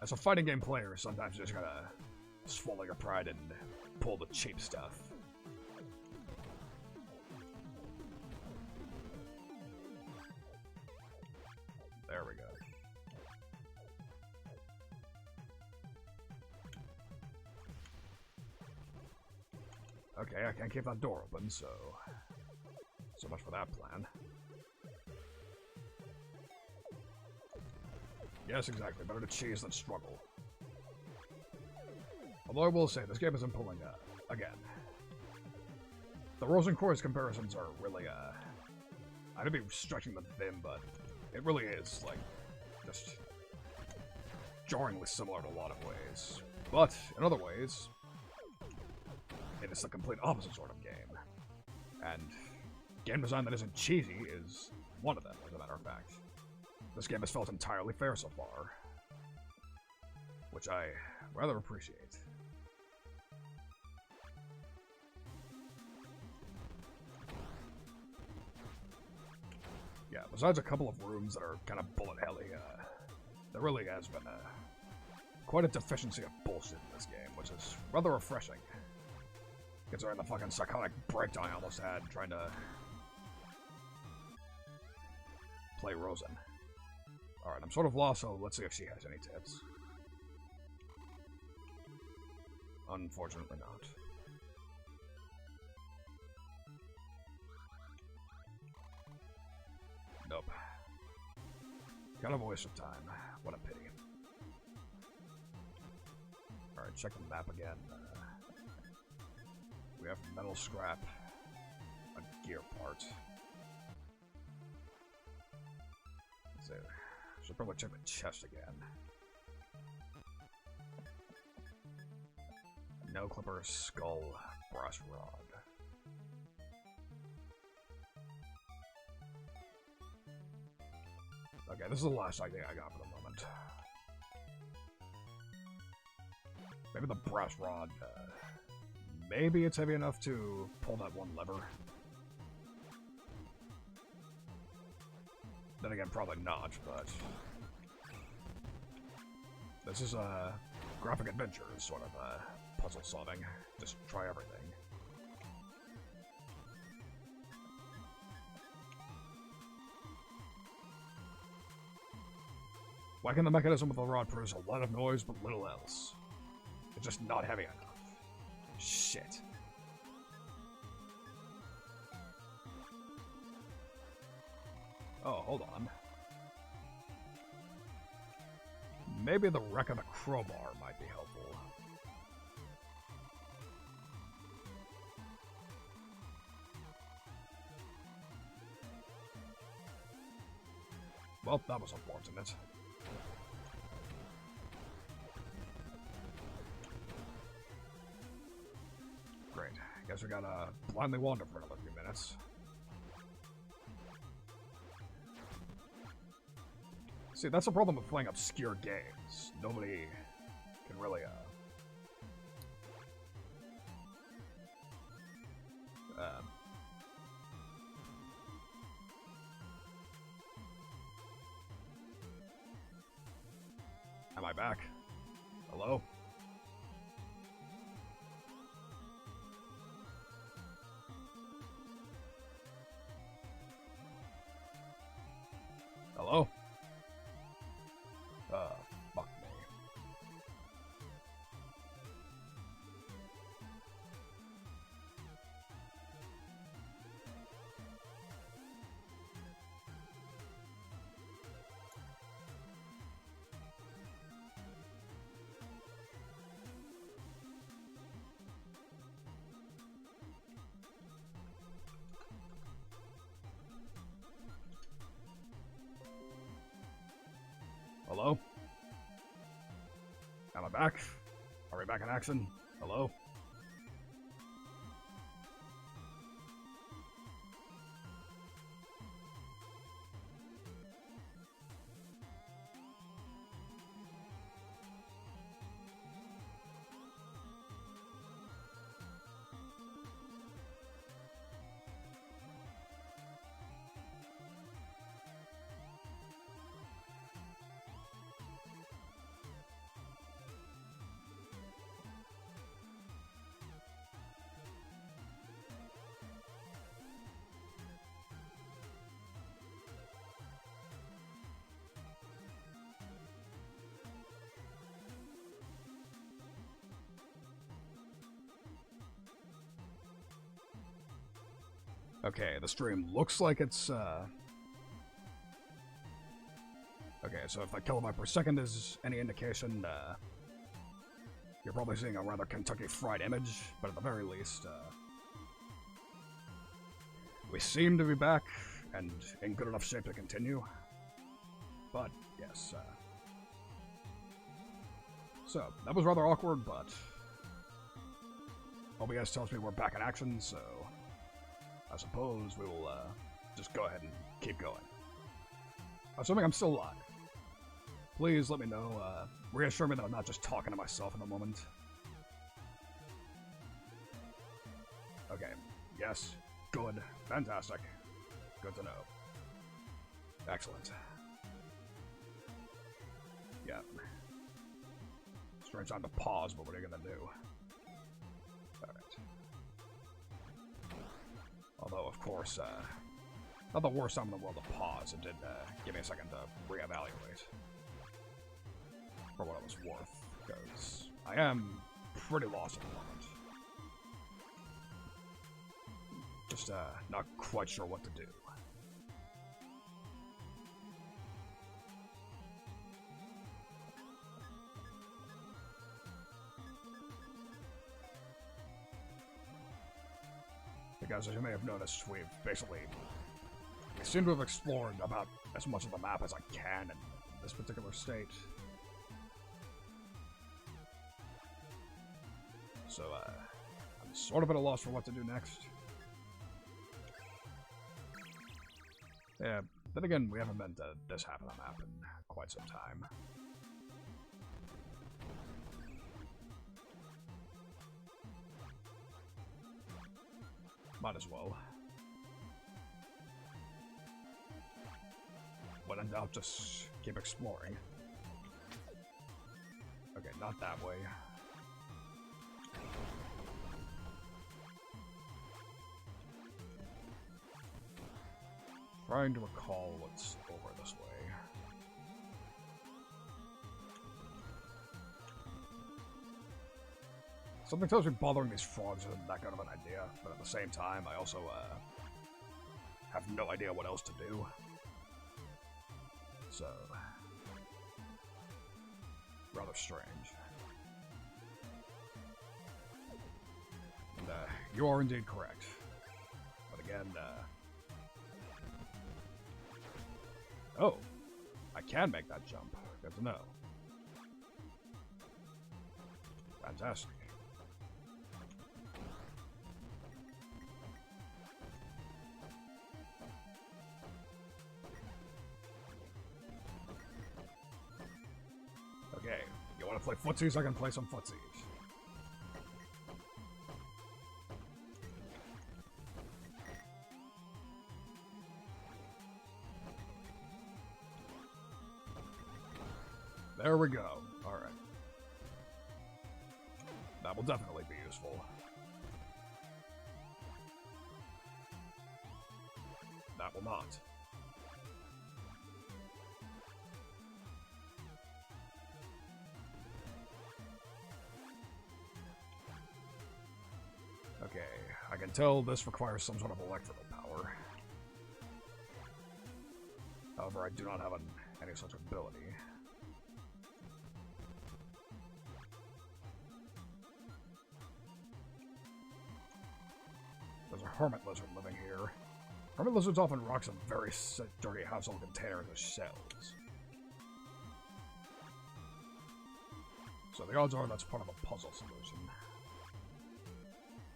as a fighting game player, sometimes you just gotta swallow your pride and pull the cheap stuff. There we go. Okay, I can't keep that door open, so much for that plan. Yes, exactly. Better to cheese than struggle. Although I will say, this game isn't pulling again. The Rosencrantz comparisons are really, I'd be stretching them thin, but it really is, like, just jarringly similar in a lot of ways. But, in other ways, it is the complete opposite sort of game. And game design that isn't cheesy is one of them, as a matter of fact. This game has felt entirely fair so far, which I rather appreciate. Yeah, besides a couple of rooms that are kind of bullet-helly, there really has been quite a deficiency of bullshit in this game, which is rather refreshing. Considering the fucking psychotic breakdown I almost had trying to play Rosen. Alright, I'm sort of lost, so let's see if she has any tips. Unfortunately not. Nope. Kind of a waste of time. What a pity. Alright, check the map again. We have metal scrap. A gear part. Let's see. Should probably check the chest again. No clipper, skull, brass rod. Okay, this is the last idea I got for the moment. Maybe the brass rod, maybe it's heavy enough to pull that one lever. Then again, probably not, but this is a graphic adventure, sort of puzzle solving. Just try everything. Whacking the mechanism with the rod produces a lot of noise, but little else. It's just not heavy enough. Shit. Oh, hold on. Maybe the wreck of the crowbar might be helpful. Well, that was unfortunate. Great. Guess we gotta blindly wander for another few minutes. See, that's the problem with playing obscure games. Nobody can really, Am I back? Hello? Hello? Fuck me. Hello? Am I back? Are we back in action? Hello? Okay, the stream looks like it's, Okay, so if the kilobyte per second is any indication, you're probably seeing a rather Kentucky Fried image, but at the very least, we seem to be back, and in good enough shape to continue. But, yes, So, that was rather awkward, but OBS tells me we're back in action, so I suppose we will just go ahead and keep going. Assuming I'm still alive. Please let me know, reassure me that I'm not just talking to myself in the moment. Okay, yes, good, fantastic, good to know. Excellent. Yeah. Strange time to pause, but what are you gonna do? Alright. Although, of course, not the worst time in the world to pause. It did give me a second to reevaluate for what it was worth, because I am pretty lost at the moment. Just not quite sure what to do. Because as you may have noticed, we seem to have explored about as much of the map as I can in this particular state. So, I'm sort of at a loss for what to do next. Yeah, then again, we haven't been to this half of the map in quite some time. Might as well. When in doubt, just keep exploring. Okay, not that way. Trying to recall what's over this way. Something tells me bothering these frogs isn't that good of an idea, but at the same time, I also, have no idea what else to do. So... rather strange. And, you are indeed correct. But again, oh! I can make that jump. Good to know. Fantastic. Okay, you want to play footsies? I can play some footsies. There we go. Alright. That will definitely be useful. That will not. Okay, I can tell this requires some sort of electrical power. However, I do not have any such ability. There's a hermit lizard living here. Hermit lizards often rock some very dirty household containers with shells. So the odds are that's part of a puzzle solution.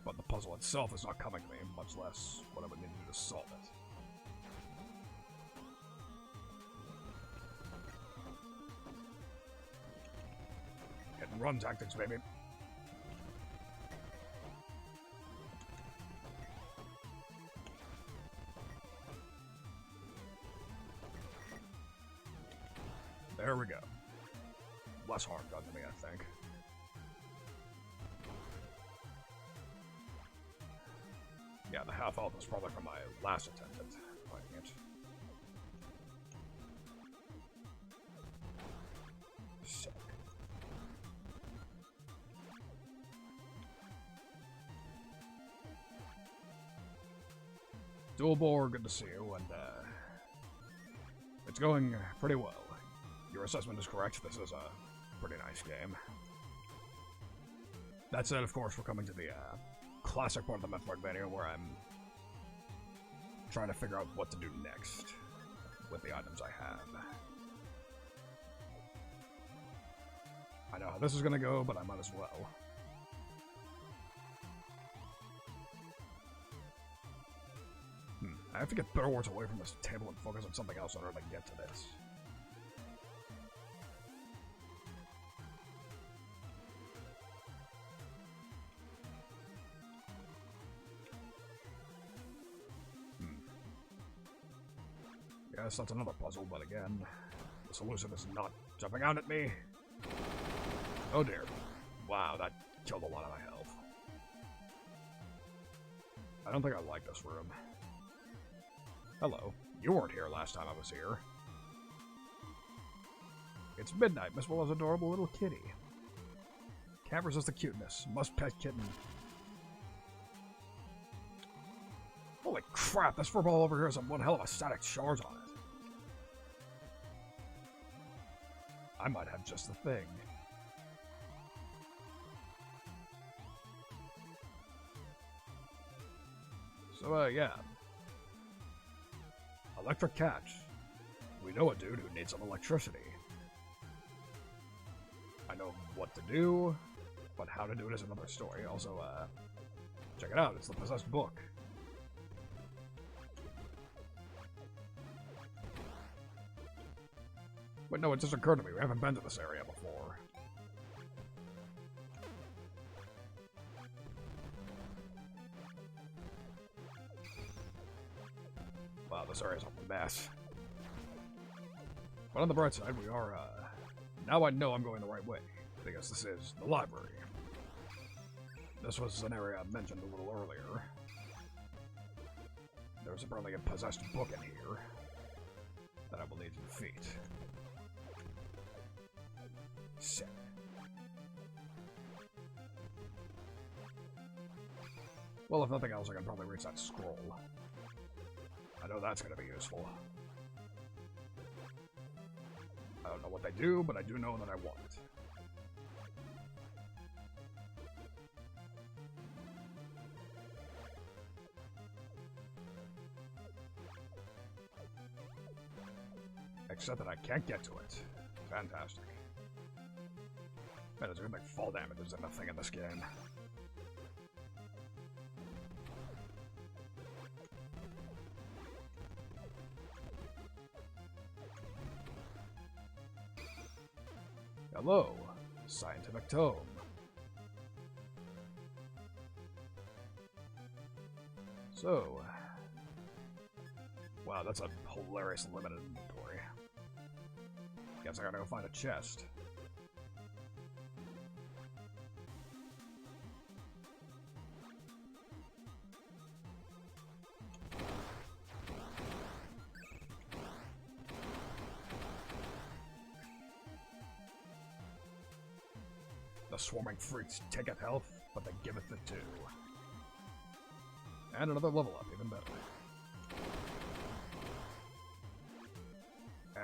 But the puzzle itself is not coming to me, much less what I would need to do to solve it. Hit and run tactics, baby. There we go. Less harm done to me, I think. Yeah, the half health is probably from my last attempt at fighting it. Sick. Dual bore, good to see you, and it's going pretty well. Your assessment is correct, this is a pretty nice game. That said, of course, we're coming to the classic part of the Metroidvania where I'm trying to figure out what to do next with the items I have. I know how this is going to go, but I might as well. I have to get better words away from this table and focus on something else in order to get to this. Yes, that's another puzzle, but again, the solution is not jumping out at me. Oh dear. Wow, that killed a lot of my health. I don't think I like this room. Hello. You weren't here last time I was here. It's midnight. Miss Willow's adorable little kitty. Can't resist the cuteness. Must pet kitten. Holy crap, this fur ball over here has one hell of a static charge on it. I might have just the thing. So, yeah. Electric catch. We know a dude who needs some electricity. I know what to do, but how to do it is another story. Also, check it out. It's the Possessed Book. Wait, no, it just occurred to me. We haven't been to this area before. Wow, this area's a mess. But on the bright side, we are, now I know I'm going the right way, because this is the library. This was an area I mentioned a little earlier. There's apparently a possessed book in here that I will need to defeat. Sick. Well, if nothing else, I can probably reach that scroll. I know that's going to be useful. I don't know what they do, but I do know that I want it. Except that I can't get to it. Fantastic. Man, there's good like fall damage is a thing in this game. Hello, scientific tome. So, wow, that's a hilarious limited inventory. Guess I gotta go find a chest. The swarming freaks taketh health, but they giveth it too. And another level up, even better.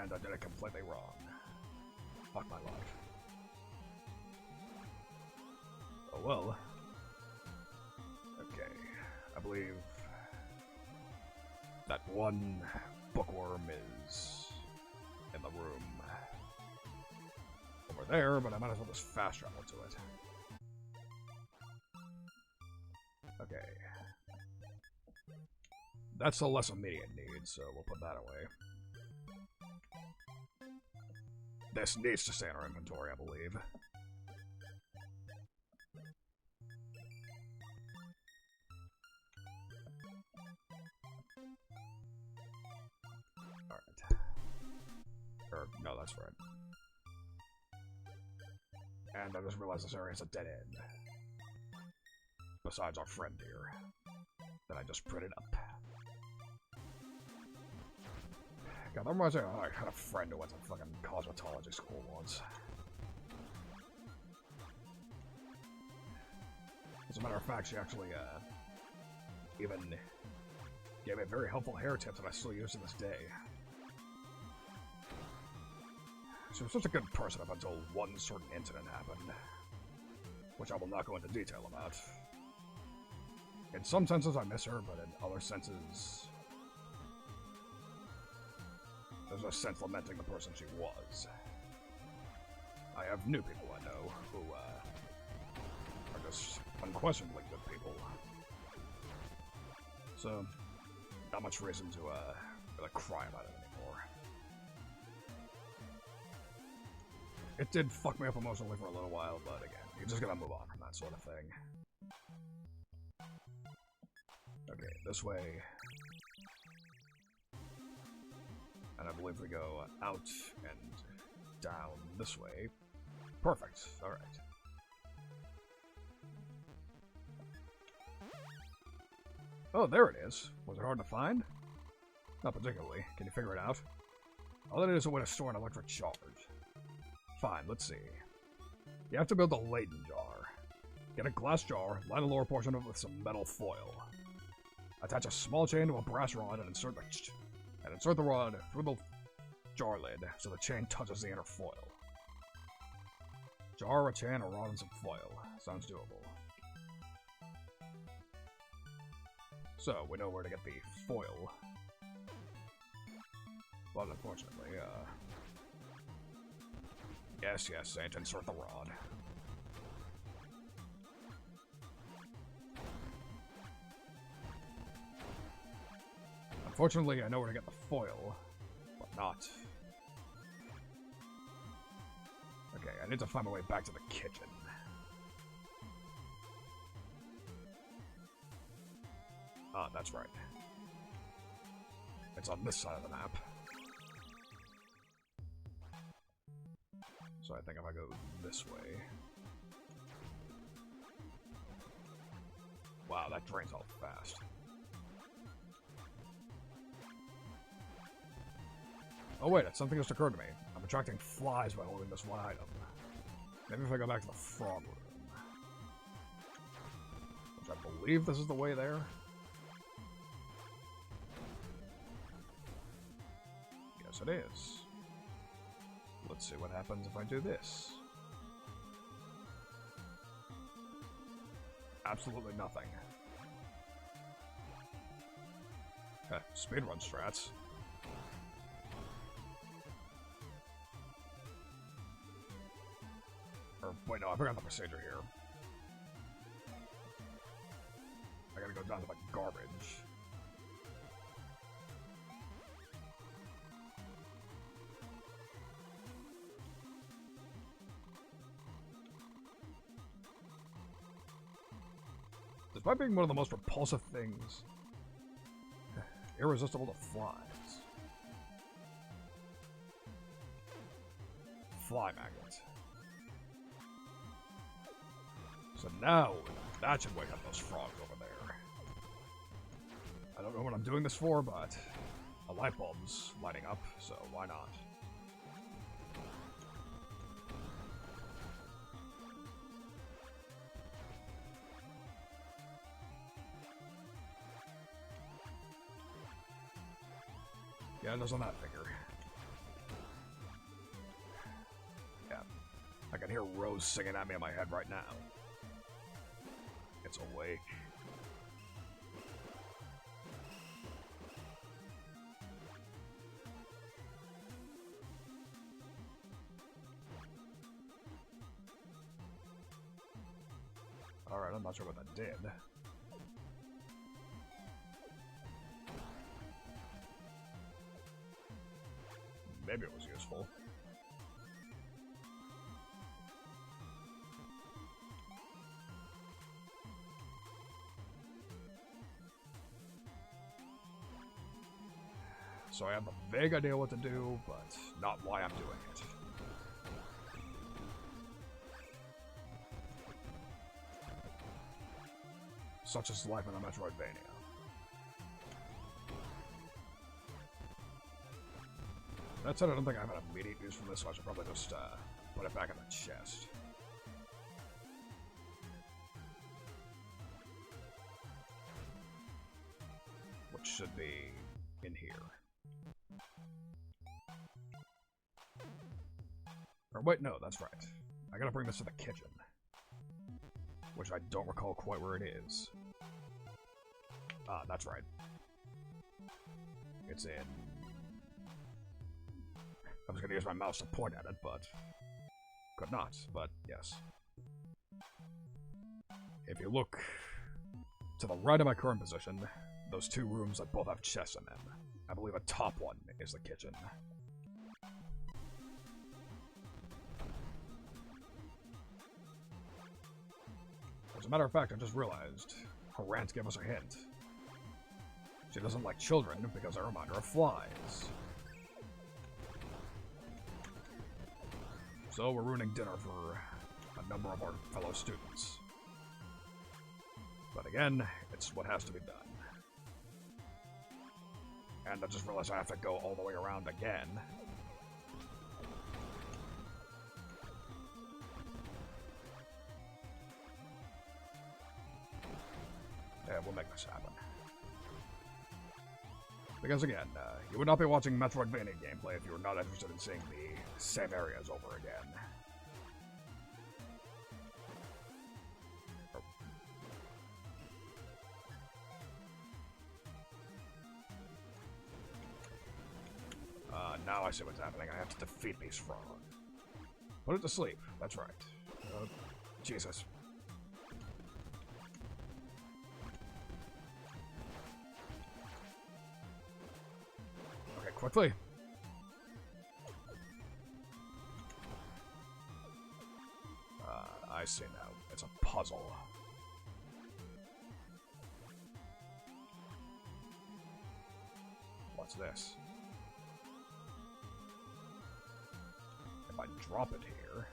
And I did it completely wrong. Fuck my life. Oh well. Okay, I believe that one bookworm is in the room over there, but I might as well just fast travel to it. Okay. That's a less immediate need, so we'll put that away. This needs to stay in our inventory, I believe. Alright. Or, no, that's right. And I just realized this area is a dead end. Besides our friend here. That I just printed up. God, that reminds me, I had a friend who went to fucking cosmetology school once. As a matter of fact, she actually, even gave me very helpful hair tips that I still use to this day. She was such a good person up until one certain incident happened, which I will not go into detail about. In some senses, I miss her, but in other senses, there's a sense lamenting the person she was. I have new people I know who are just unquestionably good people. So, not much reason to really cry about it anymore. It did fuck me up emotionally for a little while, but again, you're just gonna move on from that sort of thing. Okay, this way. And I believe we go out and down this way. Perfect. Alright. Oh, there it is. Was it hard to find? Not particularly. Can you figure it out? All that is a way to store an electric charge. Fine, let's see. You have to build a Leyden jar. Get a glass jar, line the lower portion of it with some metal foil. Attach a small chain to a brass rod and insert the rod through the jar lid so the chain touches the inner foil. Jar, a chain, a rod, and some foil. Sounds doable. So, we know where to get the foil. But unfortunately, Yes, and insert the rod. Unfortunately, I know where to get the foil, but not. Okay, I need to find my way back to the kitchen. Ah, that's right. It's on this side of the map. So I think if I go this way... Wow, that drains all fast. Oh wait, something just occurred to me. I'm attracting flies by holding this one item. Maybe if I go back to the frog room. Which I believe this is the way there. Yes, it is. Let's see what happens if I do this. Absolutely nothing. Speedrun strats. Or, wait, no, I forgot the procedure here. I gotta go down to the garbage. Despite being one of the most repulsive things, irresistible to flies. Fly magnet. So now, that should wake up those frogs over there. I don't know what I'm doing this for, but a light bulb's lighting up, so why not? Yeah, it does on that figure. Yeah. I can hear Rose singing at me in my head right now. It's awake. Alright, I'm not sure what that did. Maybe it was useful. So I have a vague idea what to do, but not why I'm doing it. Such is life in a Metroidvania. That said, I don't think I have an immediate use for this, so I should probably just put it back in the chest. Which should be in here. Or wait, no, that's right. I gotta bring this to the kitchen. Which I don't recall quite where it is. Ah, that's right. It's in... I was going to use my mouse to point at it, but could not, but yes. If you look to the right of my current position, those two rooms that both have chests in them. I believe the top one is the kitchen. As a matter of fact, I just realized her rant gave us a hint. She doesn't like children because they remind her of flies. So we're ruining dinner for a number of our fellow students. But again, it's what has to be done. And I just realized I have to go all the way around again. Yeah, we'll make this happen. Because again, you would not be watching Metroidvania gameplay if you were not interested in seeing the same areas over again. Now I see what's happening. I have to defeat these frogs. Put it to sleep. That's right. Jesus. Okay, quickly. I see now. It's a puzzle. What's this? If I drop it here...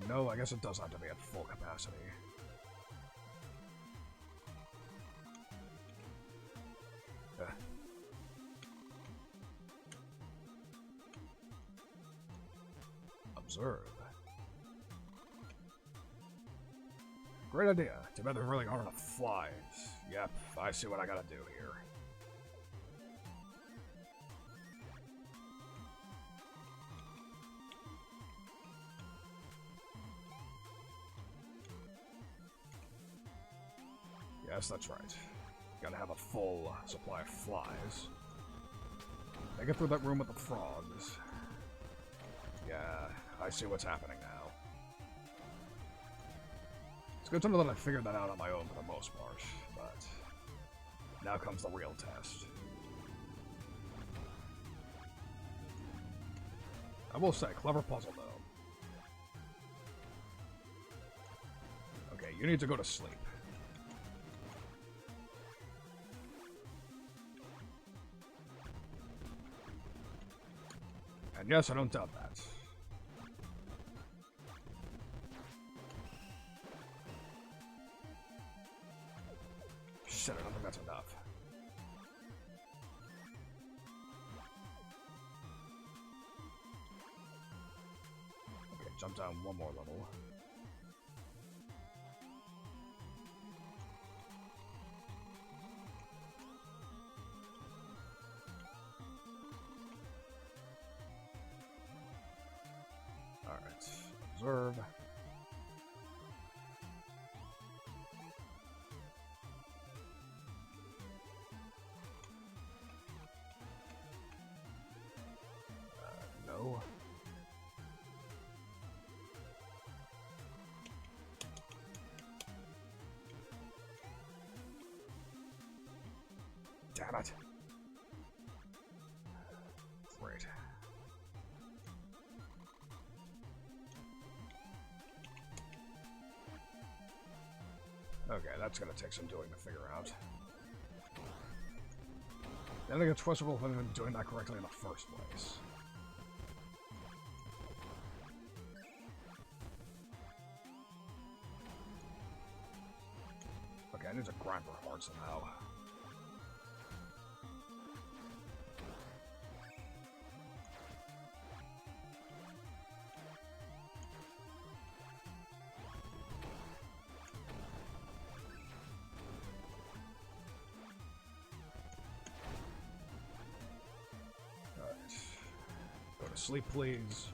no, I guess it does have to be at full capacity. Observe. Great idea. Too bad there really aren't enough flies. Yep, I see what I gotta do here. Yes, that's right. Gotta have a full supply of flies. I get through that room with the frogs. Yeah, I see what's happening now. It's good to know that I figured that out on my own for the most part, but now comes the real test. I will say, clever puzzle though. Okay, you need to go to sleep. And yes, I don't doubt that. Shit, I don't think that's enough. Okay, jump down one more level. Alright, observe. No. Damn it. Great. Okay, that's gonna take some doing to figure out. I think it's questionable if I've been doing that correctly in the first place. Okay, I need to grind for hard somehow. Sleep, please.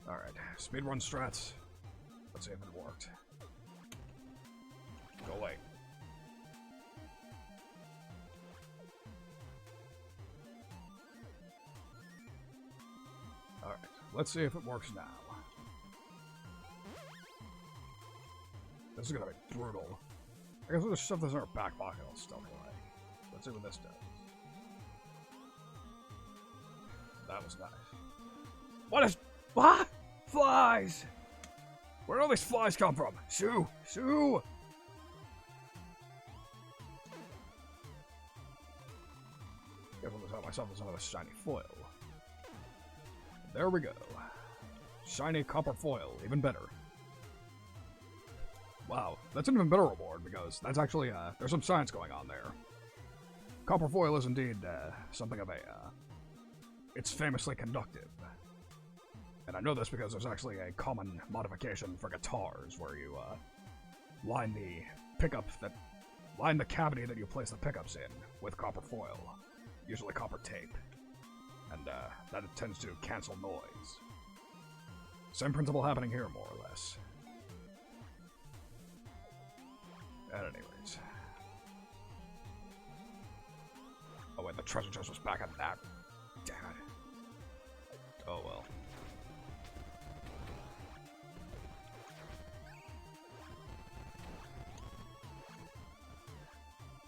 Alright, speedrun strats. Let's see if it worked. Go away. Alright, let's see if it works now. This is gonna be brutal. I guess we'll just shove this in our back pocket and stealth away. Let's see what this does. That was nice. What is... What? Flies! Where do all these flies come from? Shoo! Shoo! Guess I'll just help myself with some of this shiny foil. There we go. Shiny copper foil, even better. Wow, that's an even better reward, because that's actually, there's some science going on there. Copper foil is indeed, something of a, it's famously conductive. And I know this because there's actually a common modification for guitars, where you, line the cavity that you place the pickups in with copper foil, usually copper tape. And, that tends to cancel noise. Same principle happening here, more or less. At any rate. Oh wait, the treasure chest was back at that. Damn it. Oh well.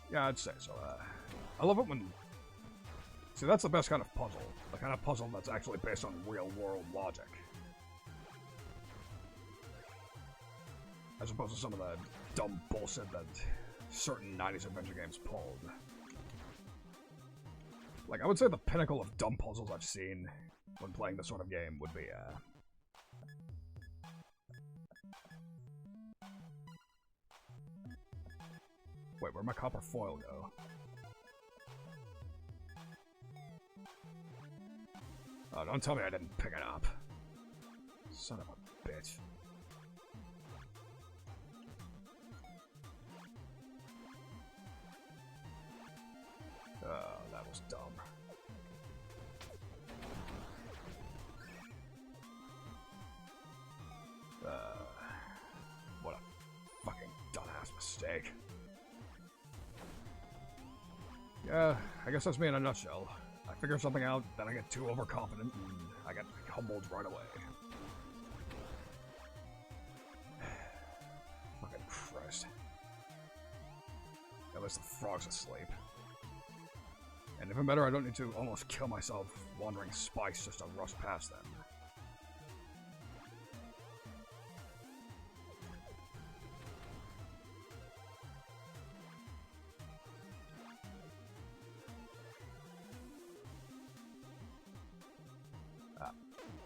Yeah, I'd say so. I love it when... See, that's the best kind of puzzle. The kind of puzzle that's actually based on real-world logic. As opposed to some of the dumb bullshit that certain 90s adventure games pulled. Like, I would say the pinnacle of dumb puzzles I've seen when playing this sort of game would be, Wait, where'd my copper foil go? Oh, don't tell me I didn't pick it up. Son of a bitch. Oh, that was dumb. What a fucking dumbass mistake. Yeah, I guess that's me in a nutshell. I figure something out, then I get too overconfident, and I get humbled right away. Fucking Christ. At least the frog's asleep. And even better, I don't need to almost kill myself wandering spikes just to rush past them.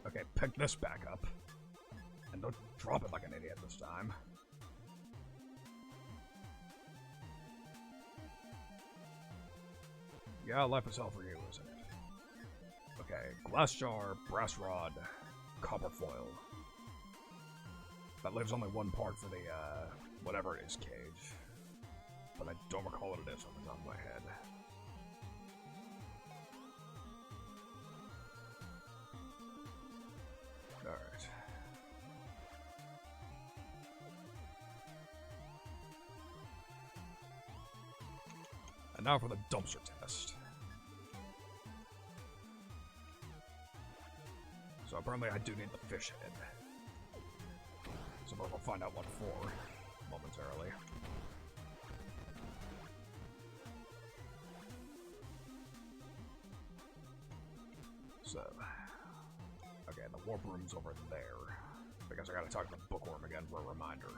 Okay, pick this back up. And don't drop it like an idiot this time. Yeah, life is hell for you, isn't it? Okay, glass jar, brass rod, copper foil. That leaves only one part for the, whatever it is cage. But I don't recall what it is off the top of my head. Alright. And now for the dumpster test. So apparently I do need the fish head. Suppose we'll find out what for momentarily. So, okay, the warp room's over there. Because I gotta talk to the bookworm again for a reminder.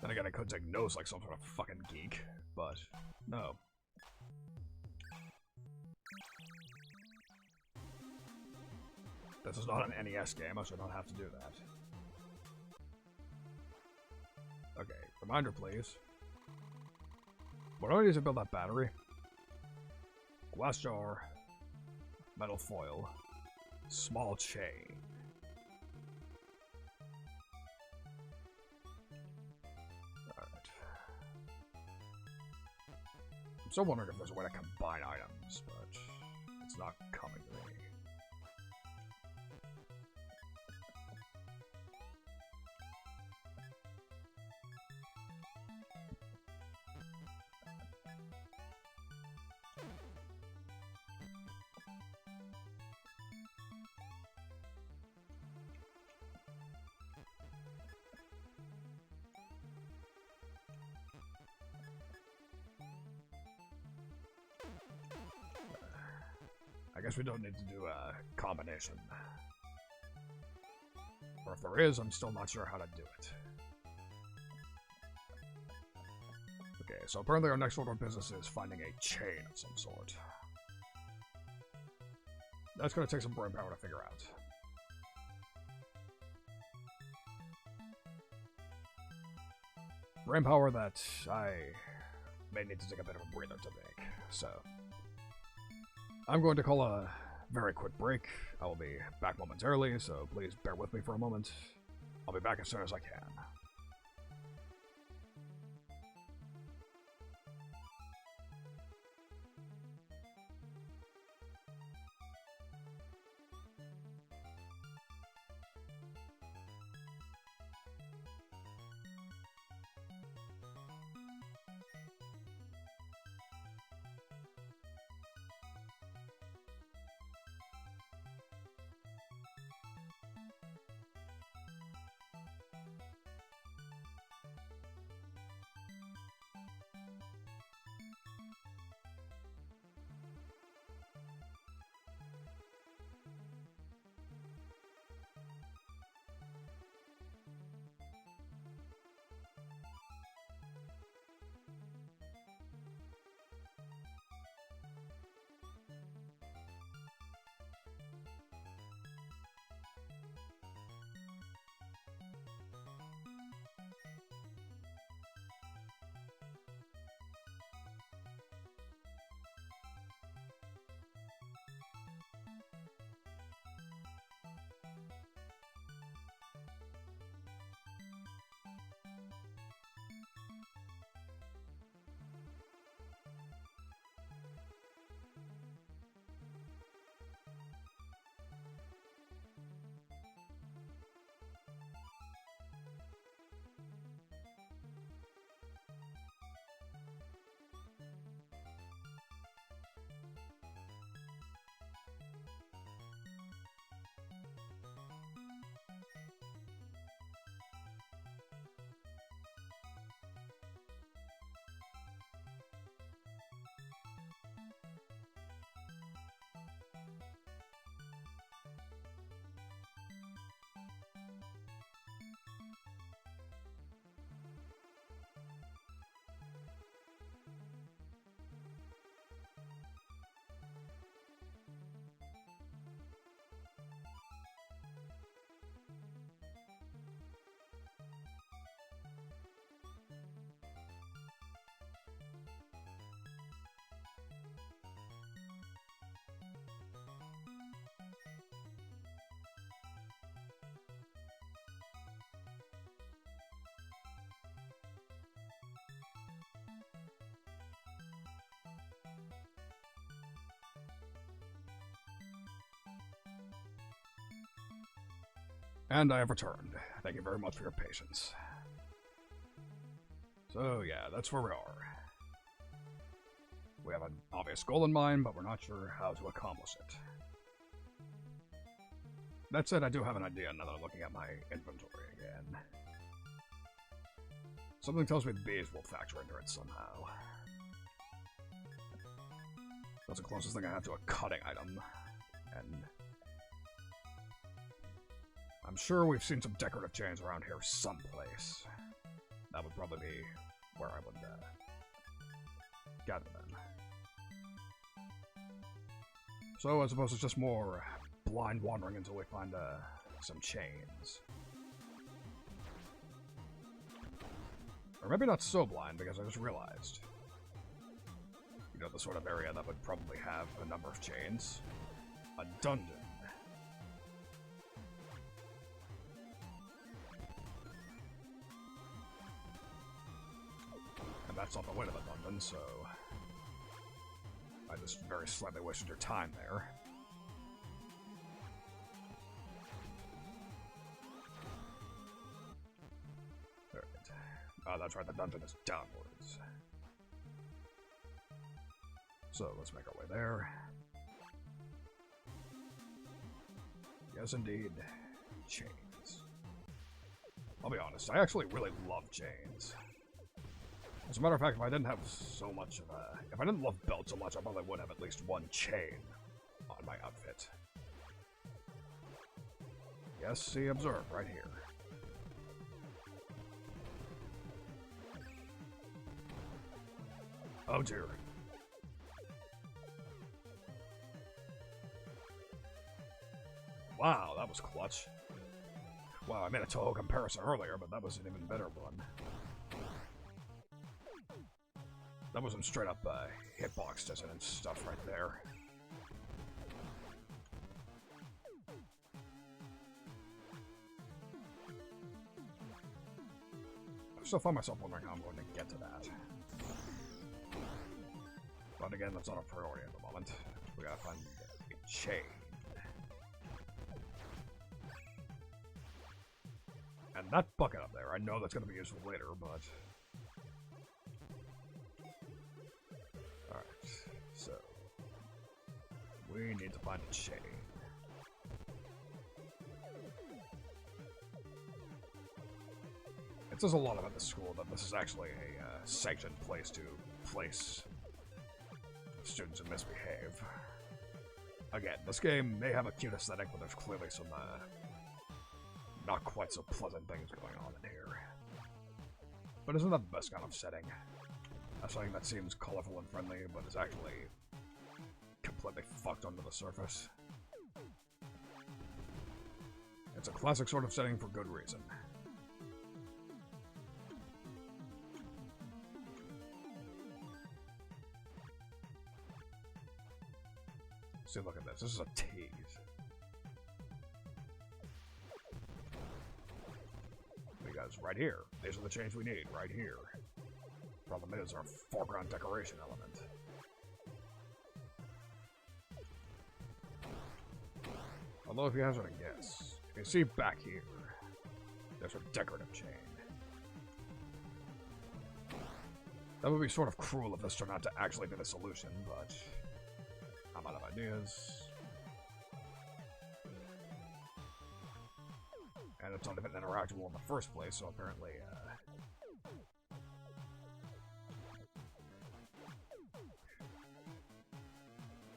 Then again, I could take notes like some sort of fucking geek, but no. This is not an NES game, I should not have to do that. Okay, reminder please. What do I need to build that battery? Glass jar, metal foil, small chain. Alright. I'm still wondering if there's a way to combine items, but it's not coming to me. I guess we don't need to do a combination. Or if there is, I'm still not sure how to do it. Okay, so apparently our next order of business is finding a chain of some sort. That's going to take some brain power to figure out. Brain power that I may need to take a bit of a breather to make, so... I'm going to call a very quick break. I will be back momentarily, so please bear with me for a moment. I'll be back as soon as I can. And I have returned. Thank you very much for your patience. So yeah, that's where we are. We have an obvious goal in mind, but we're not sure how to accomplish it. That said, I do have an idea now that I'm looking at my inventory again. Something tells me the bees will factor into it somehow. That's the closest thing I have to a cutting item. And I'm sure we've seen some decorative chains around here someplace. That would probably be where I would gather them. So I suppose it's just more blind wandering until we find some chains. Or maybe not so blind, because I just realized. You know, the sort of area that would probably have a number of chains. A dungeon. And that's not the way to the dungeon, so I just very slightly wasted your time there. Alright. Oh, that's right, the dungeon is downwards. So, let's make our way there. Yes, indeed. Chains. I'll be honest, I actually really love chains. As a matter of fact, if I didn't have so much of a... If I didn't love belts so much, I probably would have at least one chain on my outfit. Yes, see, observe, right here. Oh dear. Wow, that was clutch. Wow, I made a Toho comparison earlier, but that was an even better one. That was some straight up hitbox dissonance stuff right there. I still find myself wondering how I'm going to get to that. But again, that's not a priority at the moment. We gotta find a chain. And that bucket up there, I know that's gonna be useful later, but... Alright, so... we need to find a chain. It says a lot about the school that this is actually a sanctioned place to place students who misbehave. Again, this game may have a cute aesthetic, but there's clearly some not quite so pleasant things going on in here. But isn't that the best kind of setting? A setting that seems colorful and friendly, but is actually completely fucked under the surface. It's a classic sort of setting for good reason. See, look at this. This is a tease. Because right here, these are the chains we need, right here. Problem is, our foreground decoration element. Although, if you hazard a guess, you see back here, there's a decorative chain. That would be sort of cruel if this turned out to actually be the solution, but I'm out of ideas. And it's not even interactable in the first place, so apparently,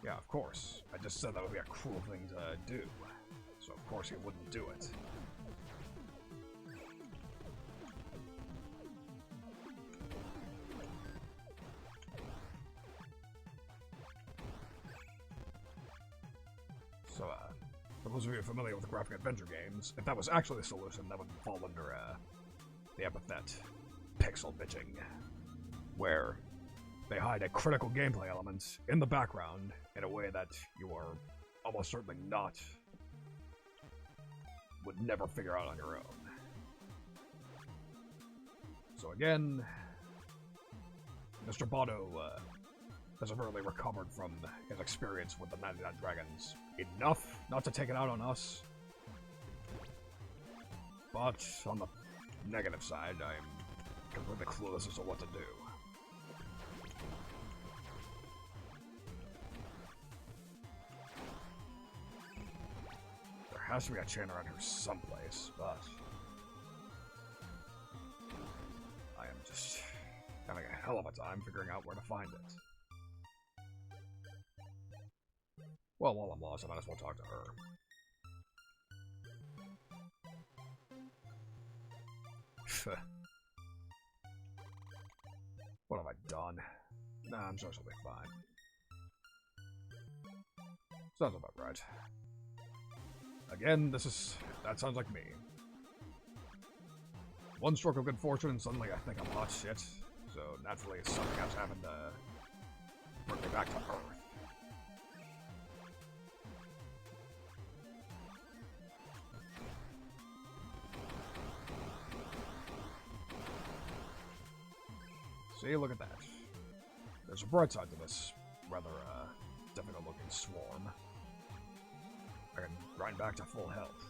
yeah, of course. I just said that would be a cruel thing to do. So of course he wouldn't do it. So, for those of you familiar with graphic adventure games, if that was actually the solution, that would fall under, the epithet pixel bitching, where they hide a critical gameplay element in the background in a way that you are almost certainly would never figure out on your own. So again, Mr. Bono, has apparently recovered from his experience with the 99 Dragons enough not to take it out on us. But on the negative side, I'm completely clueless as to what to do. There has to be a chain around here someplace, but I am just having a hell of a time figuring out where to find it. Well, while I'm lost, I might as well talk to her. What have I done? Nah, I'm sure she'll be fine. Sounds about right. Again, that sounds like me. One stroke of good fortune and suddenly I think I'm hot shit. So naturally something has happened to bring me back to Earth. See, look at that. There's a bright side to this rather difficult-looking swarm. I can grind back to full health,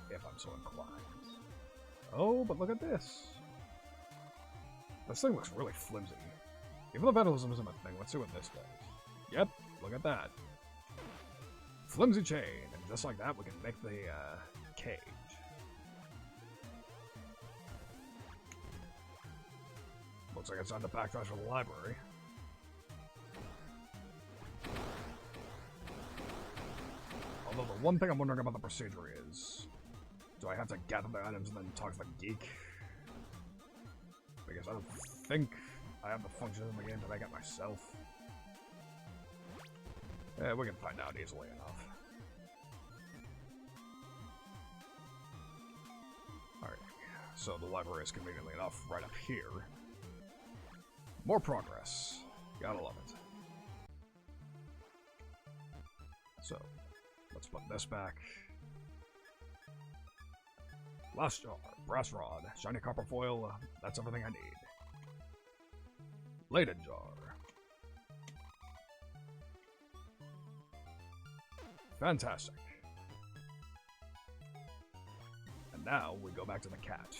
if I'm so inclined. Oh, but look at this. This thing looks really flimsy. Even though vandalism isn't a thing, let's see what this does. Yep, look at that. Flimsy chain, and just like that, we can make the cage. Looks like it's time to backtrack to the library. Although the one thing I'm wondering about the procedure is, do I have to gather the items and then talk to the geek? Because I don't think I have the functions in the game to make it myself. Yeah, we can find out easily enough. Alright, so the library is conveniently enough right up here. More progress. Gotta love it. So, let's put this back. Last jar, brass rod, shiny copper foil, that's everything I need. Leyden jar. Fantastic. And now we go back to the cat.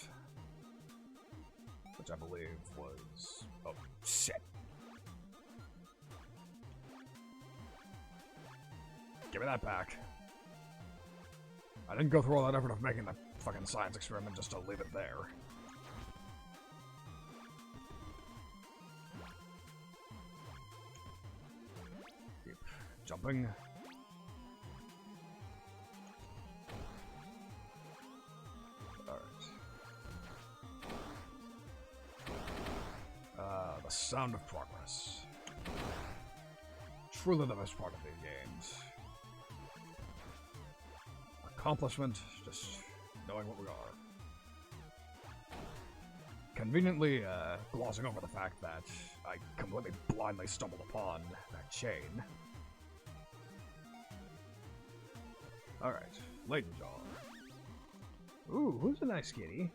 Which I believe was... oh, shit. Give me that back. I didn't go through all that effort of making the fucking science experiment just to leave it there. Keep jumping. The sound of progress. Truly the best part of these games. Accomplishment, just knowing what we are. Conveniently glossing over the fact that I completely blindly stumbled upon that chain. Alright, Leyden jar. Ooh, who's a nice kitty?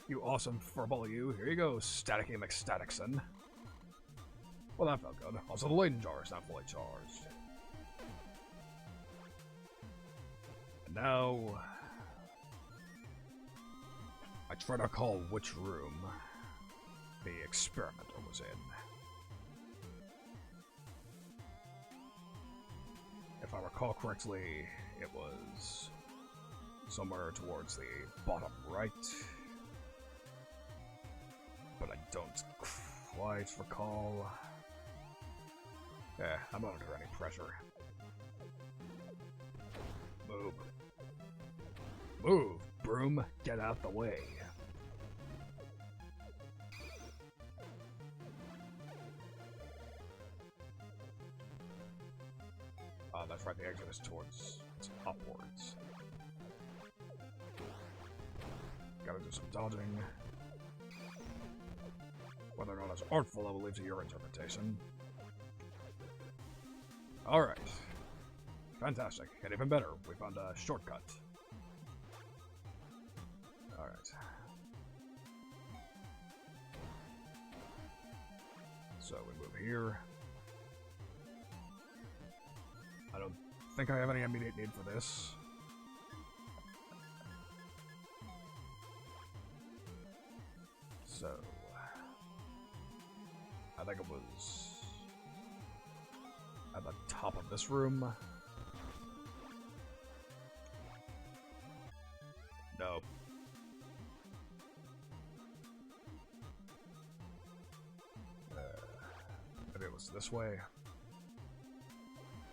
You awesome furball you. Here you go, Staticky McStaticson. Well, that felt good. Also, the Leyden jar is not fully charged. And now... I try to recall which room the experimenter was in. If I recall correctly, it was somewhere towards the bottom right. But I don't quite recall. Yeah, I'm not under any pressure. Move. Move, broom. Get out the way. Oh, that's right, the exit is towards... it's upwards. Gotta do some dodging. Whether or not it's artful, I will leave to your interpretation. Alright. Fantastic. And even better, we found a shortcut. Alright. So we move here. I don't think I have any immediate need for this. think it was at the top of this room. No. Maybe it was this way.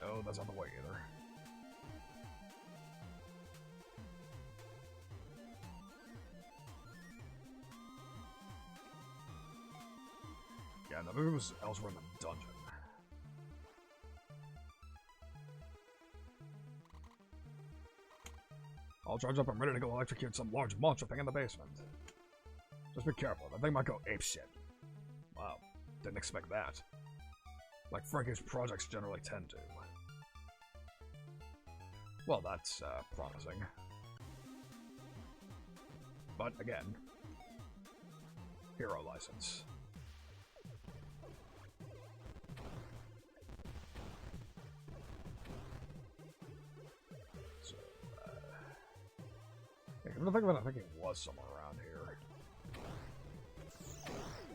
No, that's not the way either. Yeah, no, maybe it was elsewhere in the dungeon. I'll charge up. I'm ready to go electrocute some large monster thing in the basement. Just be careful. That thing might go apeshit. Wow, didn't expect that. Like Frankie's projects generally tend to. Well, that's promising. But again, hero license. So, I think it was somewhere around here.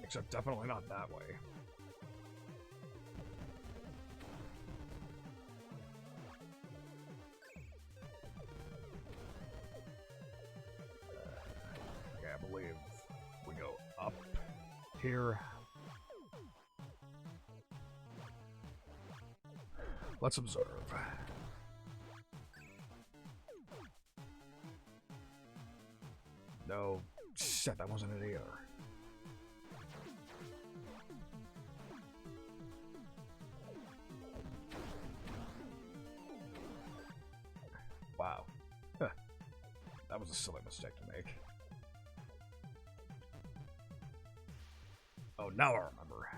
Except definitely not that way. I believe we go up here. Let's observe. No, shit, that wasn't it either. Wow. Huh. That was a silly mistake to make. Oh, now I remember.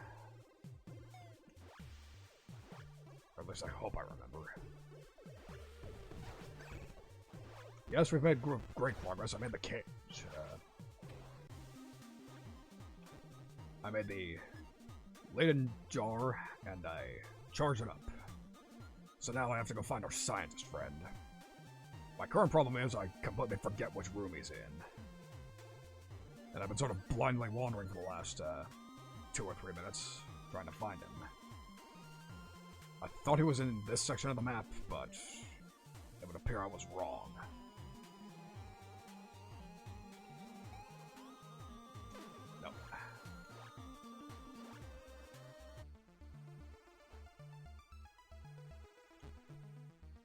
Or at least I hope I remember. Yes, we've made great progress. I made the cage. I made the Leyden jar, and I charged it up. So now I have to go find our scientist friend. My current problem is I completely forget which room he's in. And I've been sort of blindly wandering for the last 2 or 3 minutes, trying to find him. I thought he was in this section of the map, but it would appear I was wrong. No.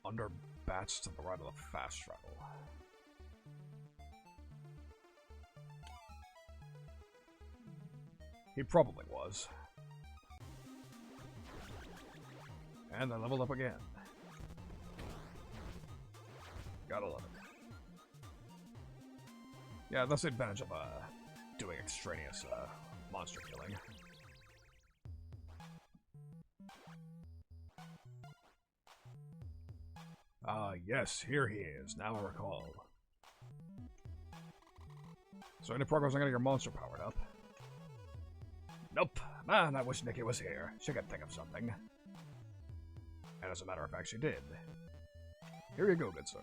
Under bats to the right of the fast travel. He probably was. And I leveled up again. Gotta love it. Yeah, that's the advantage of doing extraneous monster killing. Ah, yes, here he is. Now I recall. So any progress on getting your monster powered up? Nope. Man, I wish Nikki was here. She could think of something. And as a matter of fact, she did. Here you go, good sir.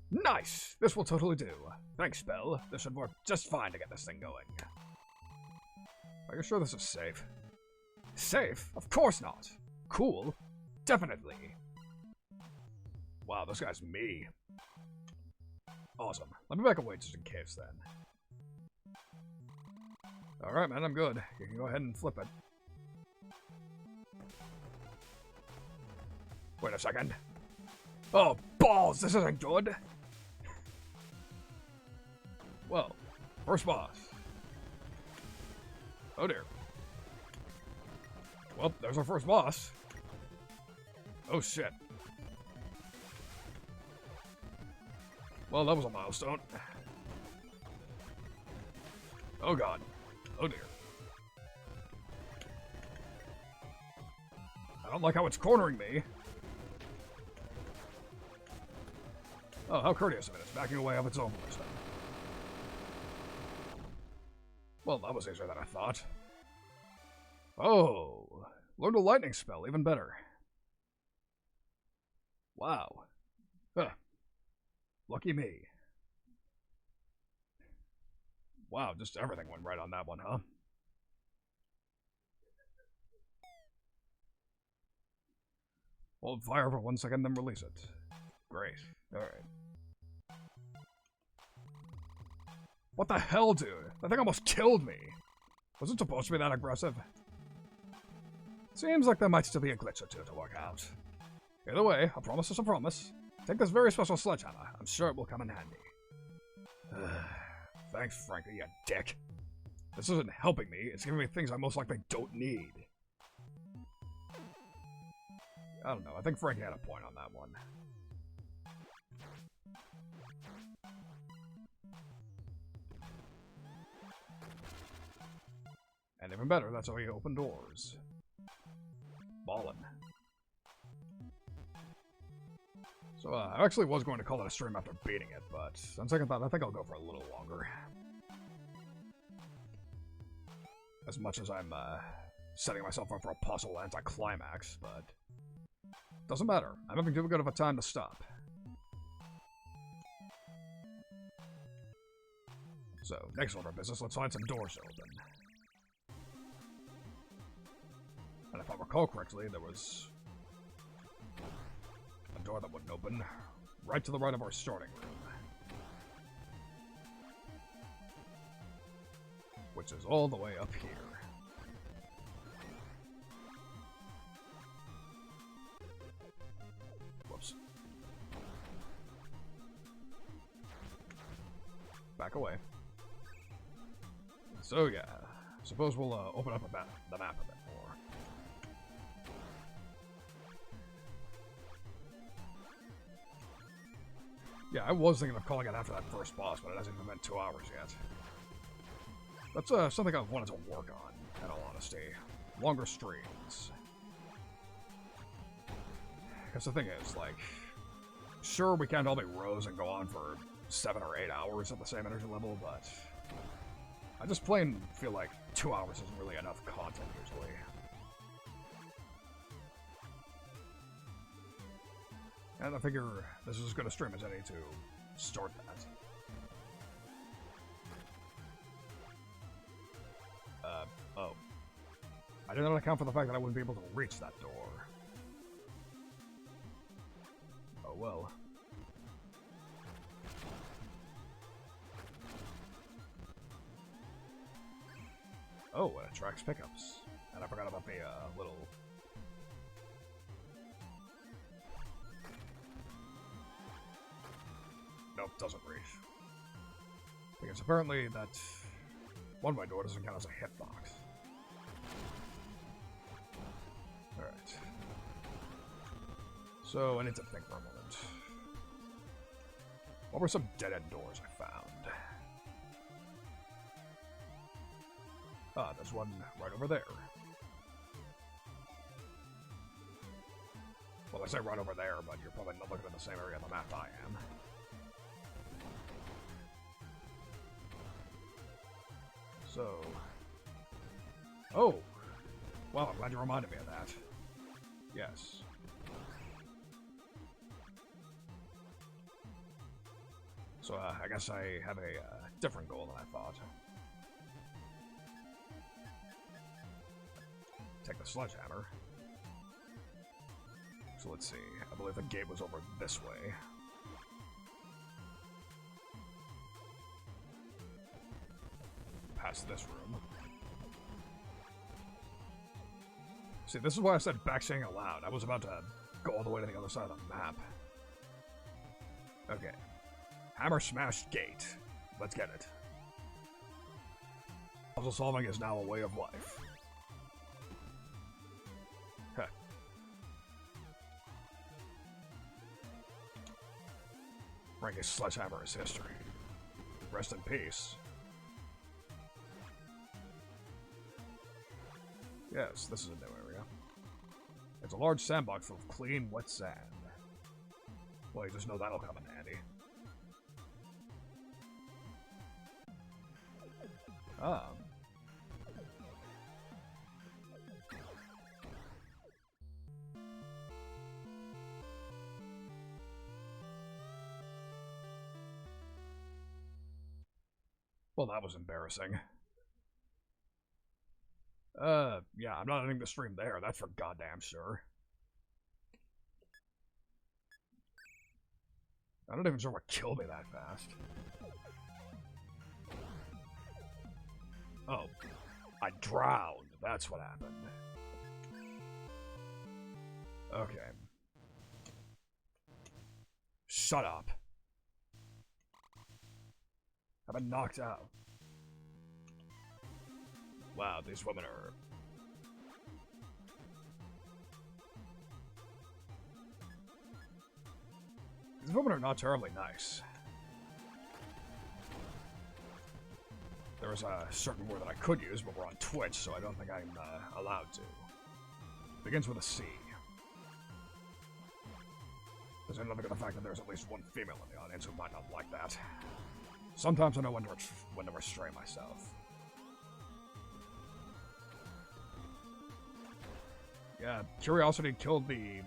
Nice! This will totally do. Thanks, Belle. This should work just fine to get this thing going. Are you sure this is safe? Safe? Of course not. Cool? Definitely. Wow, this guy's me. Awesome. Let me back away just in case, then. Alright, man, I'm good. You can go ahead and flip it. Wait a second. Oh, balls! This isn't good! Well, first boss. Oh dear. Well, there's our first boss. Oh shit. Well, that was a milestone. Oh god. Oh dear. I don't like how it's cornering me. Oh, how courteous of it. It's backing away of its own volition. Well, that was easier than I thought. Oh, learned a lightning spell, even better. Wow. Huh. Lucky me. Wow, just everything went right on that one, huh? Hold fire for 1 second, then release it. Great. Alright. What the hell, dude? That thing almost killed me. Was it supposed to be that aggressive? Seems like there might still be a glitch or two to work out. Either way, a promise is a promise. Take this very special sledgehammer. I'm sure it will come in handy. Thanks, Frankie, you dick. This isn't helping me. It's giving me things I most likely don't need. I don't know. I think Frankie had a point on that one. And even better, that's how you open doors. Ballin'. So, I actually was going to call it a stream after beating it, but on second thought, I think I'll go for a little longer. As much as I'm, setting myself up for a possible anticlimax, but doesn't matter. I'm having too good of a time to stop. So, next order of business, let's find some doors open. And if I recall correctly, there was a door that wouldn't open right to the right of our starting room. Which is all the way up here. Whoops. Back away. So yeah, suppose we'll open up the map a bit more. Yeah, I was thinking of calling it after that first boss, but it hasn't even been 2 hours yet. That's something I've wanted to work on, in all honesty. Longer streams. Because the thing is, like, sure, we can't all be rows and go on for 7 or 8 hours at the same energy level, but I just plain feel like 2 hours isn't really enough content usually. And I figure this is as good a stream as any to start that. Oh. I did not account for the fact that I wouldn't be able to reach that door. Oh well. Oh, it attracts pickups. And I forgot about the, little... Nope, doesn't reach. Because apparently that one-way door doesn't count as a hitbox. Alright. So, I need to think for a moment. What were some dead-end doors I found? Ah, there's one right over there. Well, I say right over there, but you're probably not looking at the same area on the map I am. So... Oh! Wow, I'm glad you reminded me of that. Yes. So, I guess I have a different goal than I thought. Take the sledgehammer. So let's see. I believe the gate was over this way. Past this room. See, this is why I said back saying aloud. I was about to go all the way to the other side of the map. Okay. Hammer smashed gate. Let's get it. Puzzle solving is now a way of life. Heh. Frankie's sledgehammer is history. Rest in peace. Yes, this is a new area. It's a large sandbox full of clean, wet sand. Well, you just know that'll come in handy. Well, that was embarrassing. Yeah, I'm not ending the stream there, that's for goddamn sure. I'm not even sure what killed me that fast. Oh, I drowned. That's what happened. Okay. Shut up. I've been knocked out. Wow, these women are... These women are not terribly nice. There was a certain word that I could use, but we're on Twitch, so I don't think I'm allowed to. Begins with a C. There's another good fact that there's at least one female in the audience who might not like that. Sometimes I know when to restrain myself. Yeah, curiosity killed the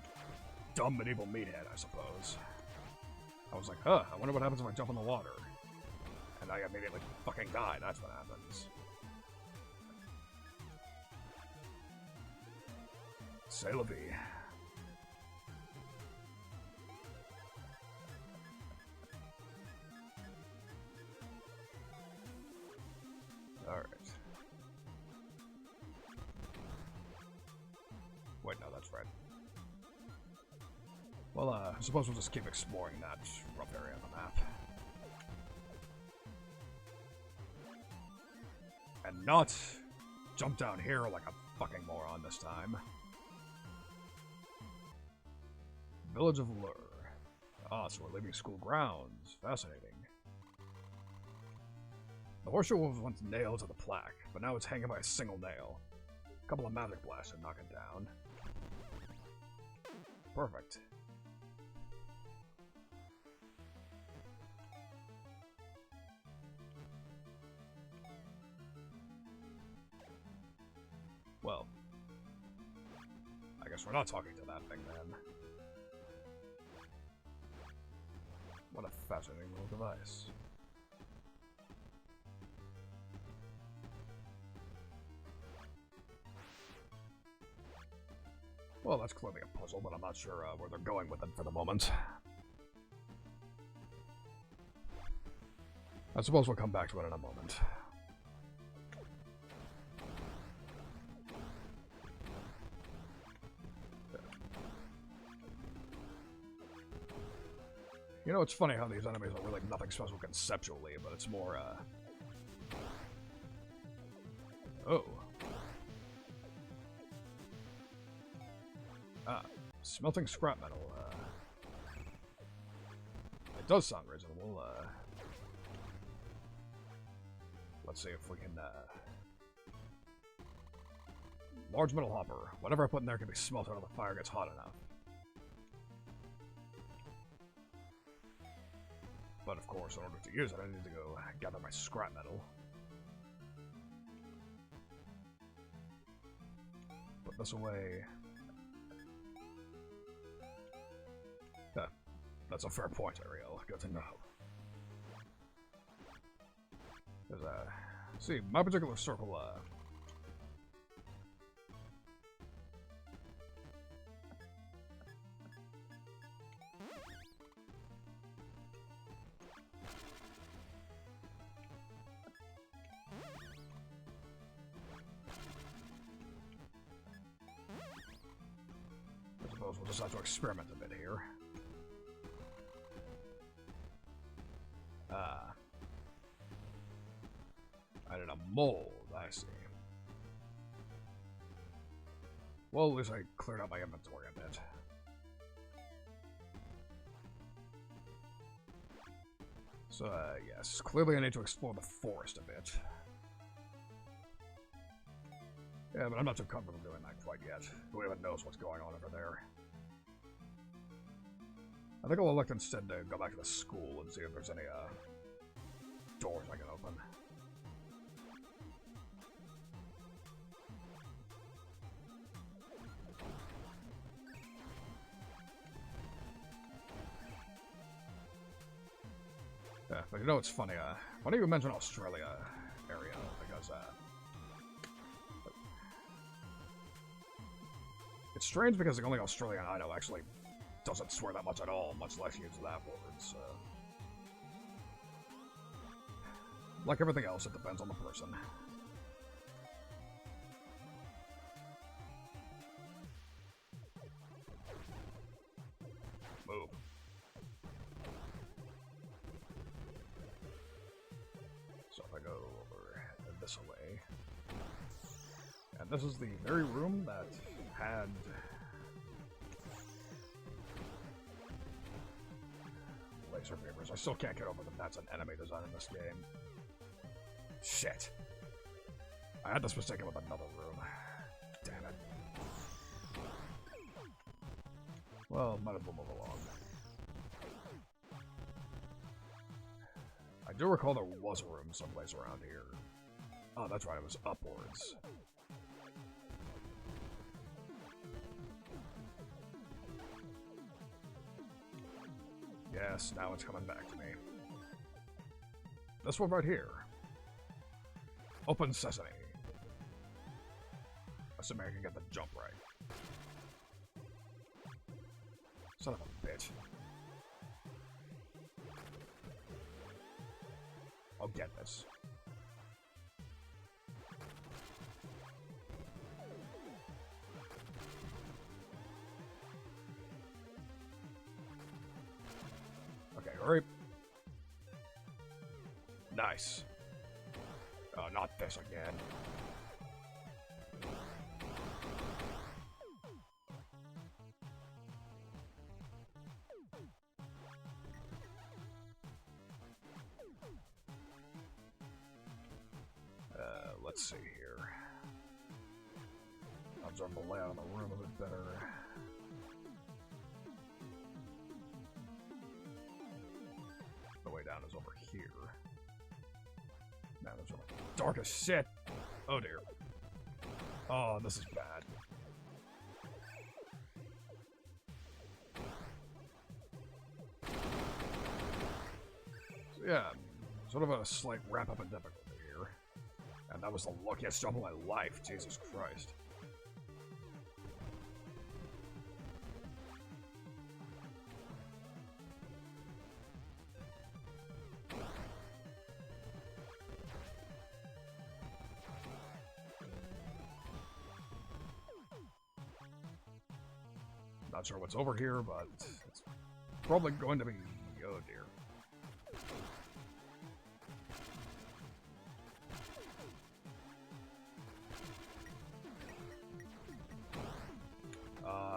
dumb medieval meathead, I suppose. I was like, huh, I wonder what happens if I jump in the water. And I immediately fucking die, that's what happens. C'est la vie. Alright. Wait, no, that's right. Well, I suppose we'll just keep exploring that rough area on the map. And not jump down here like a fucking moron this time. Village of Lure. Ah, so we're leaving school grounds. Fascinating. The horseshoe was once nailed to the plaque, but now it's hanging by a single nail. A couple of magic blasts to knock it down. Perfect. Well, I guess we're not talking to that thing then. What a fascinating little device. Well, that's clearly a puzzle, but I'm not sure where they're going with it for the moment. I suppose we'll come back to it in a moment. You know, it's funny how these enemies are really nothing special conceptually, but it's more, Oh. Ah, smelting scrap metal, It does sound reasonable, Let's see if we can, Large metal hopper. Whatever I put in there can be smelted until the fire gets hot enough. But of course, in order to use it, I need to go gather my scrap metal. Put this away. Yeah, that's a fair point, Ariel. Good to know. There's a... See, my particular circle, we'll just have to experiment a bit here. I did a mold, I see. Well, at least I cleared out my inventory a bit. So, yes, clearly I need to explore the forest a bit. Yeah, but I'm not too comfortable doing that quite yet. Who even knows what's going on over there? I think I'll elect instead to go back to the school and see if there's any, doors I can open. Yeah, but you know, it's funny, why don't you mention Australia area, because, it's strange because the only Australian I know actually doesn't swear that much at all, much less use that word, so... Like everything else, it depends on the person. Move. So if I go over this way... And this is the very room that had... laser beamers. I still can't get over that that's an enemy design in this game. Shit. I had this mistaken with another room. Damn it. Well, might as well move along. I do recall there was a room someplace around here. Oh, that's right, it was upwards. Yes, now it's coming back to me. This one right here. Open sesame. Assuming I can get the jump right. Son of a bitch. I'll get this. Okay, hurry. Nice. Oh, not this again. Let's see here. Observe the layout of the room a bit better. The way down is over here. Man, those are like dark as shit. Oh dear. Oh, this is bad. So yeah, sort of a slight wrap up in difficulty here. And that was the luckiest jump of my life, Jesus Christ. Not sure what's over here, but it's probably going to be... oh dear.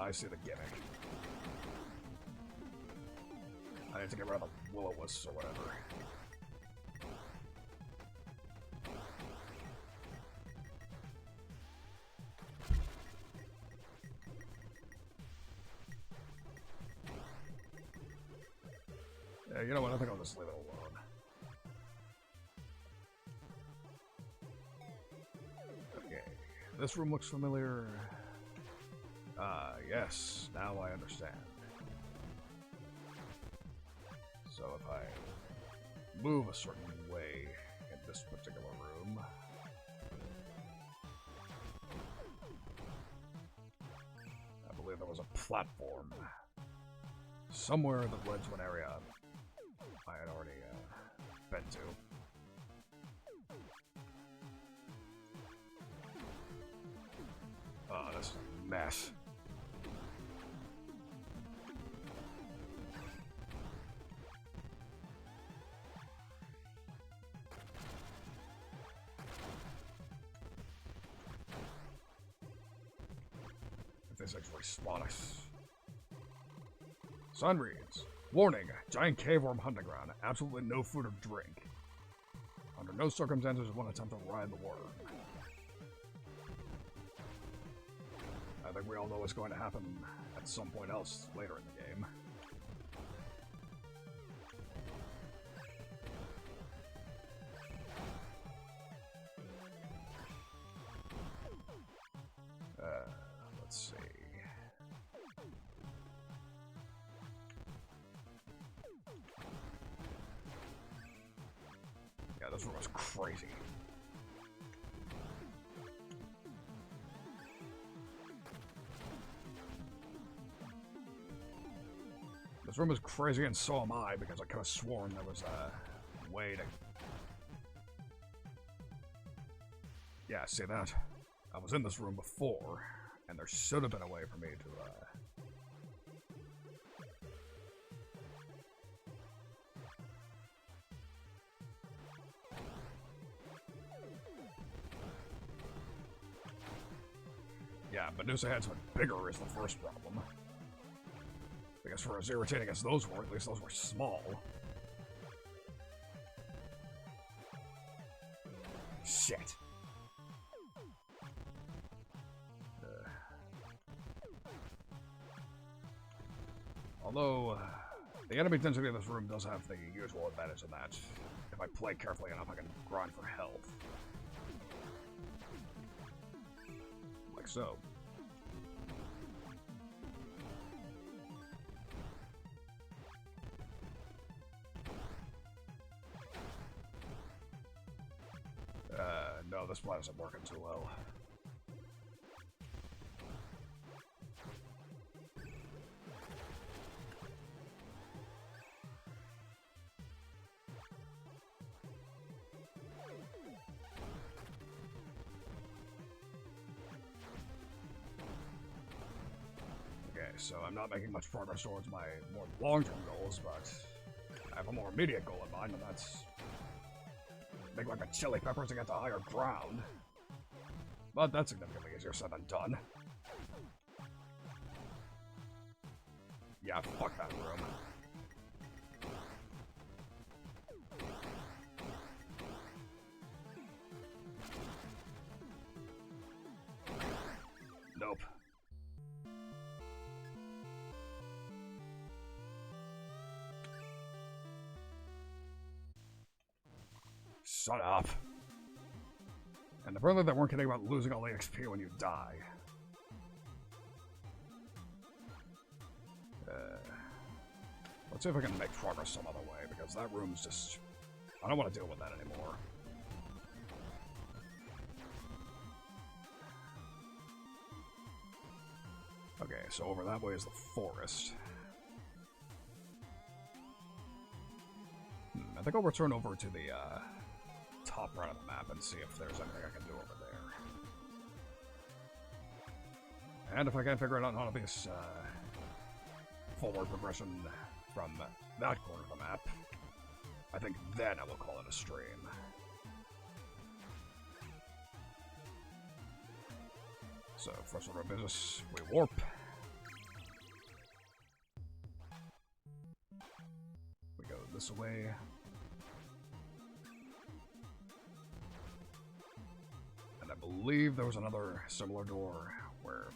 I see the gimmick. I need to get rid of the will-o-wisps or whatever. Yeah, you know what? I think I'll just leave it alone. Okay, this room looks familiar. Yes, now I understand. So if I move a certain way in this particular room... I believe there was a platform somewhere that led to an area I had already been to. Oh, this is a mess. This actually spawn us. Sign reads, warning, giant cave worm hunting ground, absolutely no food or drink. Under no circumstances will one attempt to ride the worm. I think we all know what's going to happen at some point else later in the game. Let's see. Yeah, this room was crazy. This room is crazy and so am I, because I could have sworn there was a way to... Yeah, see that? I was in this room before, and there should have been a way for me to, Yeah, Medusa heads went bigger is the first problem. Because for as irritating as those were, at least those were small. Shit. Although, the enemy density of this room does have the usual advantage in that. If I play carefully enough, I can grind for health. Like so. No, this plan isn't working too well. Okay, so I'm not making much progress towards my more long-term goals, but I have a more immediate goal in mind, and that's make like a chili pepper to get to higher ground. But that's significantly easier said than done. Yeah, fuck that room. Nope. Shut up. And apparently they weren't kidding about losing all the XP when you die. Let's see if I can make progress some other way, because that room's just... I don't want to deal with that anymore. Okay, so over that way is the forest. I think I'll return over to the, top right of the map and see if there's anything I can do over there. And if I can't figure out none of this, forward progression from that corner of the map, I think then I will call it a stream. So, first order of business, we warp. We go this way. And I believe there was another similar door where...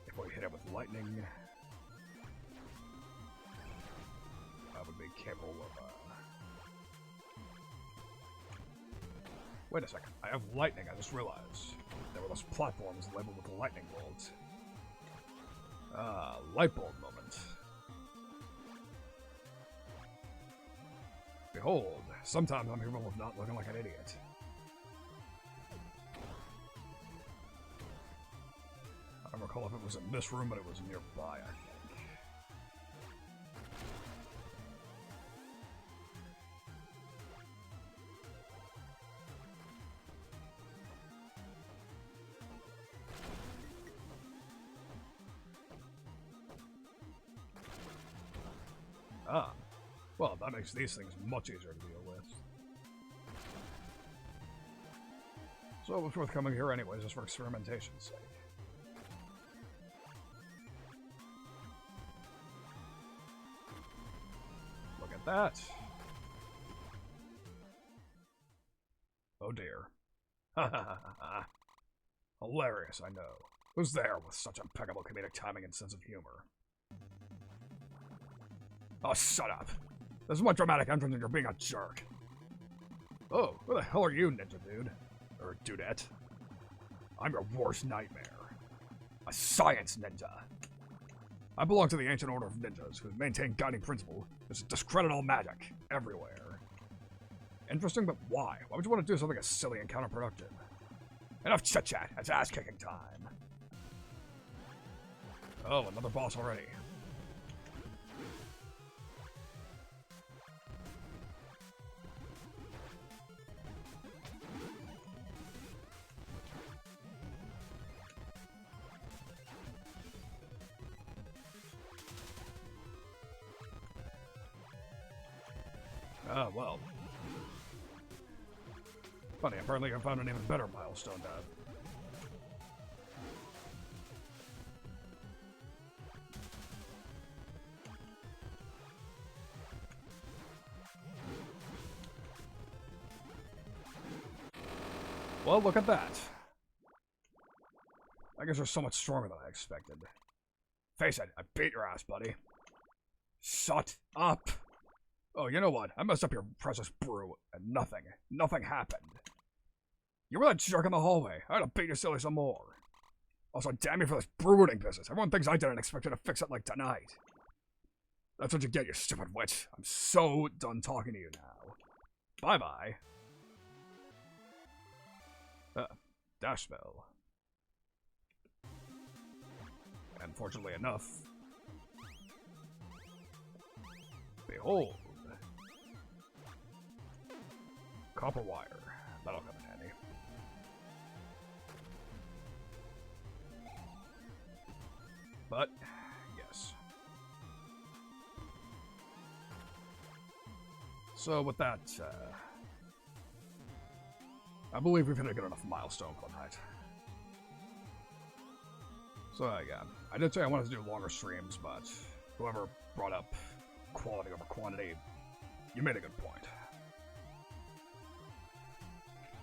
if we hit it with lightning, I would be capable of, Wait a second, I have lightning, I just realized. There were those platforms labeled with lightning bolts. Ah, light bulb moment. Behold, sometimes I'm capable of not looking like an idiot. I don't recall if it was in this room, but it was nearby, I think. Ah, well, that makes these things much easier to deal with. So it was worth coming here anyways, just for experimentation's sake. Look at that! Oh dear. Ha ha ha ha. Hilarious, I know. Who's there with such impeccable comedic timing and sense of humor? Oh, shut up. This is my dramatic entrance and you're being a jerk. Oh, who the hell are you, ninja dude? Or dudette? I'm your worst nightmare. A science ninja. I belong to the ancient order of ninjas, whose main guiding principle is to discredit all magic, everywhere. Interesting, but why? Why would you want to do something as silly and counterproductive? Enough chit-chat, it's ass-kicking time. Oh, another boss already. Ah, well. Funny, apparently I found an even better milestone to have. Well, look at that. I guess you're so much stronger than I expected. Face it, I beat your ass, buddy. Shut up! Oh, you know what? I messed up your precious brew, and nothing happened. You were that jerk in the hallway. I had to beat you silly some more. Also, damn you for this brooding business. Everyone thinks I didn't expect you to fix it like tonight. That's what you get, you stupid witch. I'm so done talking to you now. Bye-bye. Dash spell. Unfortunately enough. Behold. Copper wire. That'll come in handy. But, yes. So with that, I believe we've hit a good enough milestone for the night. So, yeah, I did say I wanted to do longer streams, but whoever brought up quality over quantity, you made a good point.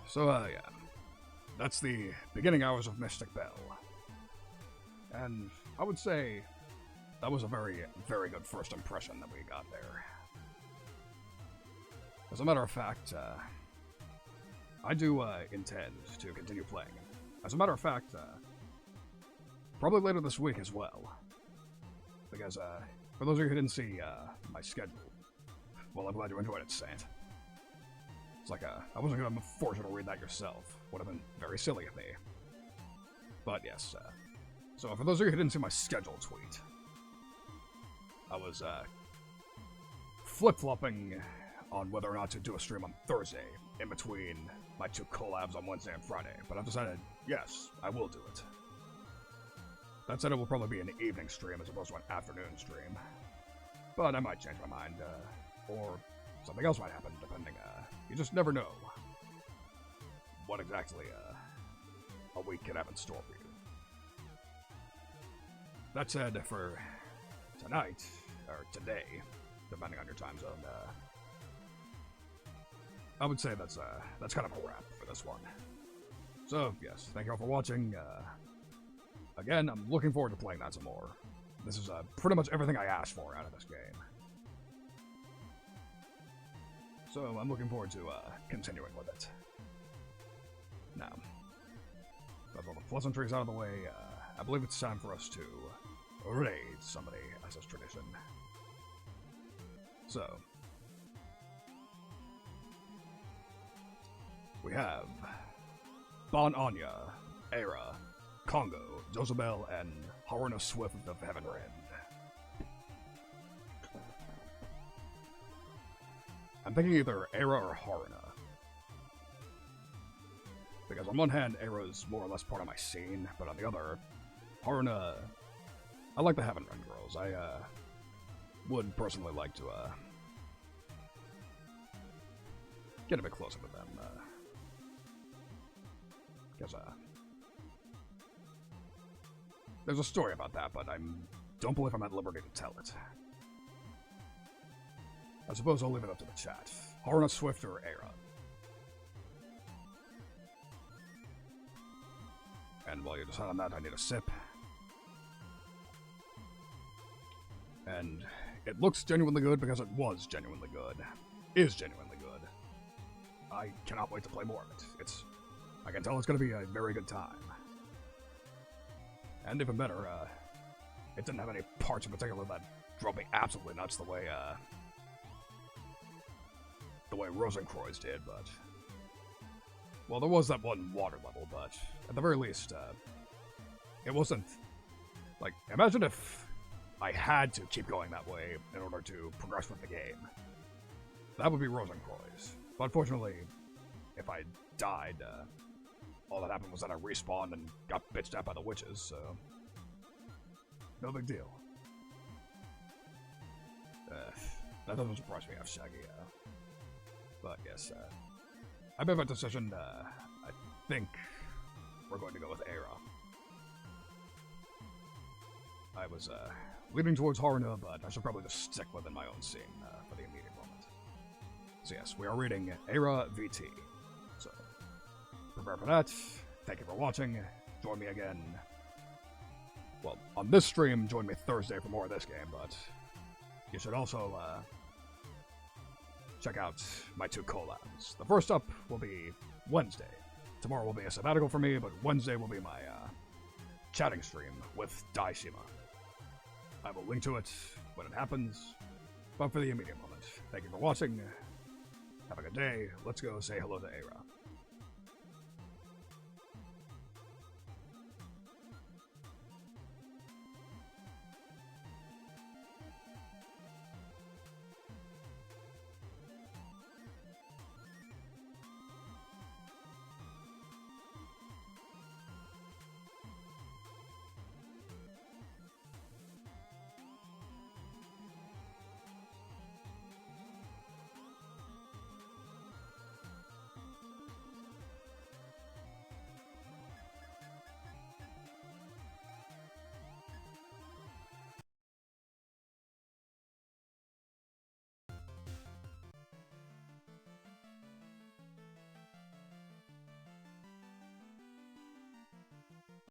So, yeah, that's the beginning hours of Mystic Belle. And I would say that was a very, very good first impression that we got there. As a matter of fact, I do intend to continue playing. As a matter of fact, probably later this week as well. Because, for those of you who didn't see my schedule, well, I'm glad you enjoyed it, Saint. It's like, I wasn't going to force you to read that yourself. Would have been very silly of me. But yes, so for those of you who didn't see my schedule tweet, I was flip-flopping on whether or not to do a stream on Thursday in between my two collabs on Wednesday and Friday, but I've decided, yes, I will do it. That said, it will probably be an evening stream as opposed to an afternoon stream, but I might change my mind, or something else might happen, depending, you just never know what exactly a week could have in store for you. That said, for tonight, or today, depending on your time zone, I would say that's kind of a wrap for this one. So, yes, thank you all for watching. Again, I'm looking forward to playing that some more. This is pretty much everything I asked for out of this game. So, I'm looking forward to continuing with it. Now, with all the pleasantries out of the way, I believe it's time for us to raid somebody, as is tradition. So, we have Bon Anya, Era, Congo, Josabel, and Haruna Swift of Heaven Rend. I'm thinking either Era or Haruna. Because on one hand, Era's more or less part of my scene, but on the other, Haruna... I like the Heaven Rend girls. I would personally like to get a bit closer with them. Because there's a story about that, but I don't believe I'm at liberty to tell it. I suppose I'll leave it up to the chat. Haruna Swift or Era. And while you decide on that, I need a sip. And it looks genuinely good because it was genuinely good. Is genuinely good. I cannot wait to play more of it. I can tell it's going to be a very good time. And even better, it didn't have any parts in particular that drove me absolutely nuts the way Rosencreuz did, but... Well, there was that one water level, but at the very least, it wasn't Like, imagine if I had to keep going that way in order to progress with the game. That would be Rosencruy's. But unfortunately, if I died, all that happened was that I respawned and got bitched at by the witches, so... no big deal. That doesn't surprise me, Shaggy. But yes, I made my decision. I think we're going to go with Era. I was leaning towards Haruna, but I should probably just stick within my own scene for the immediate moment. So yes, we are reading Era VT. So prepare for that. Thank you for watching. Join me again. Well, on this stream, join me Thursday for more of this game, but you should also check out my 2 collabs. The first up will be Wednesday. Tomorrow will be a sabbatical for me, but Wednesday will be my chatting stream with Daishima. I will link to it when it happens, but for the immediate moment, thank you for watching. Have a good day. Let's go say hello to Era.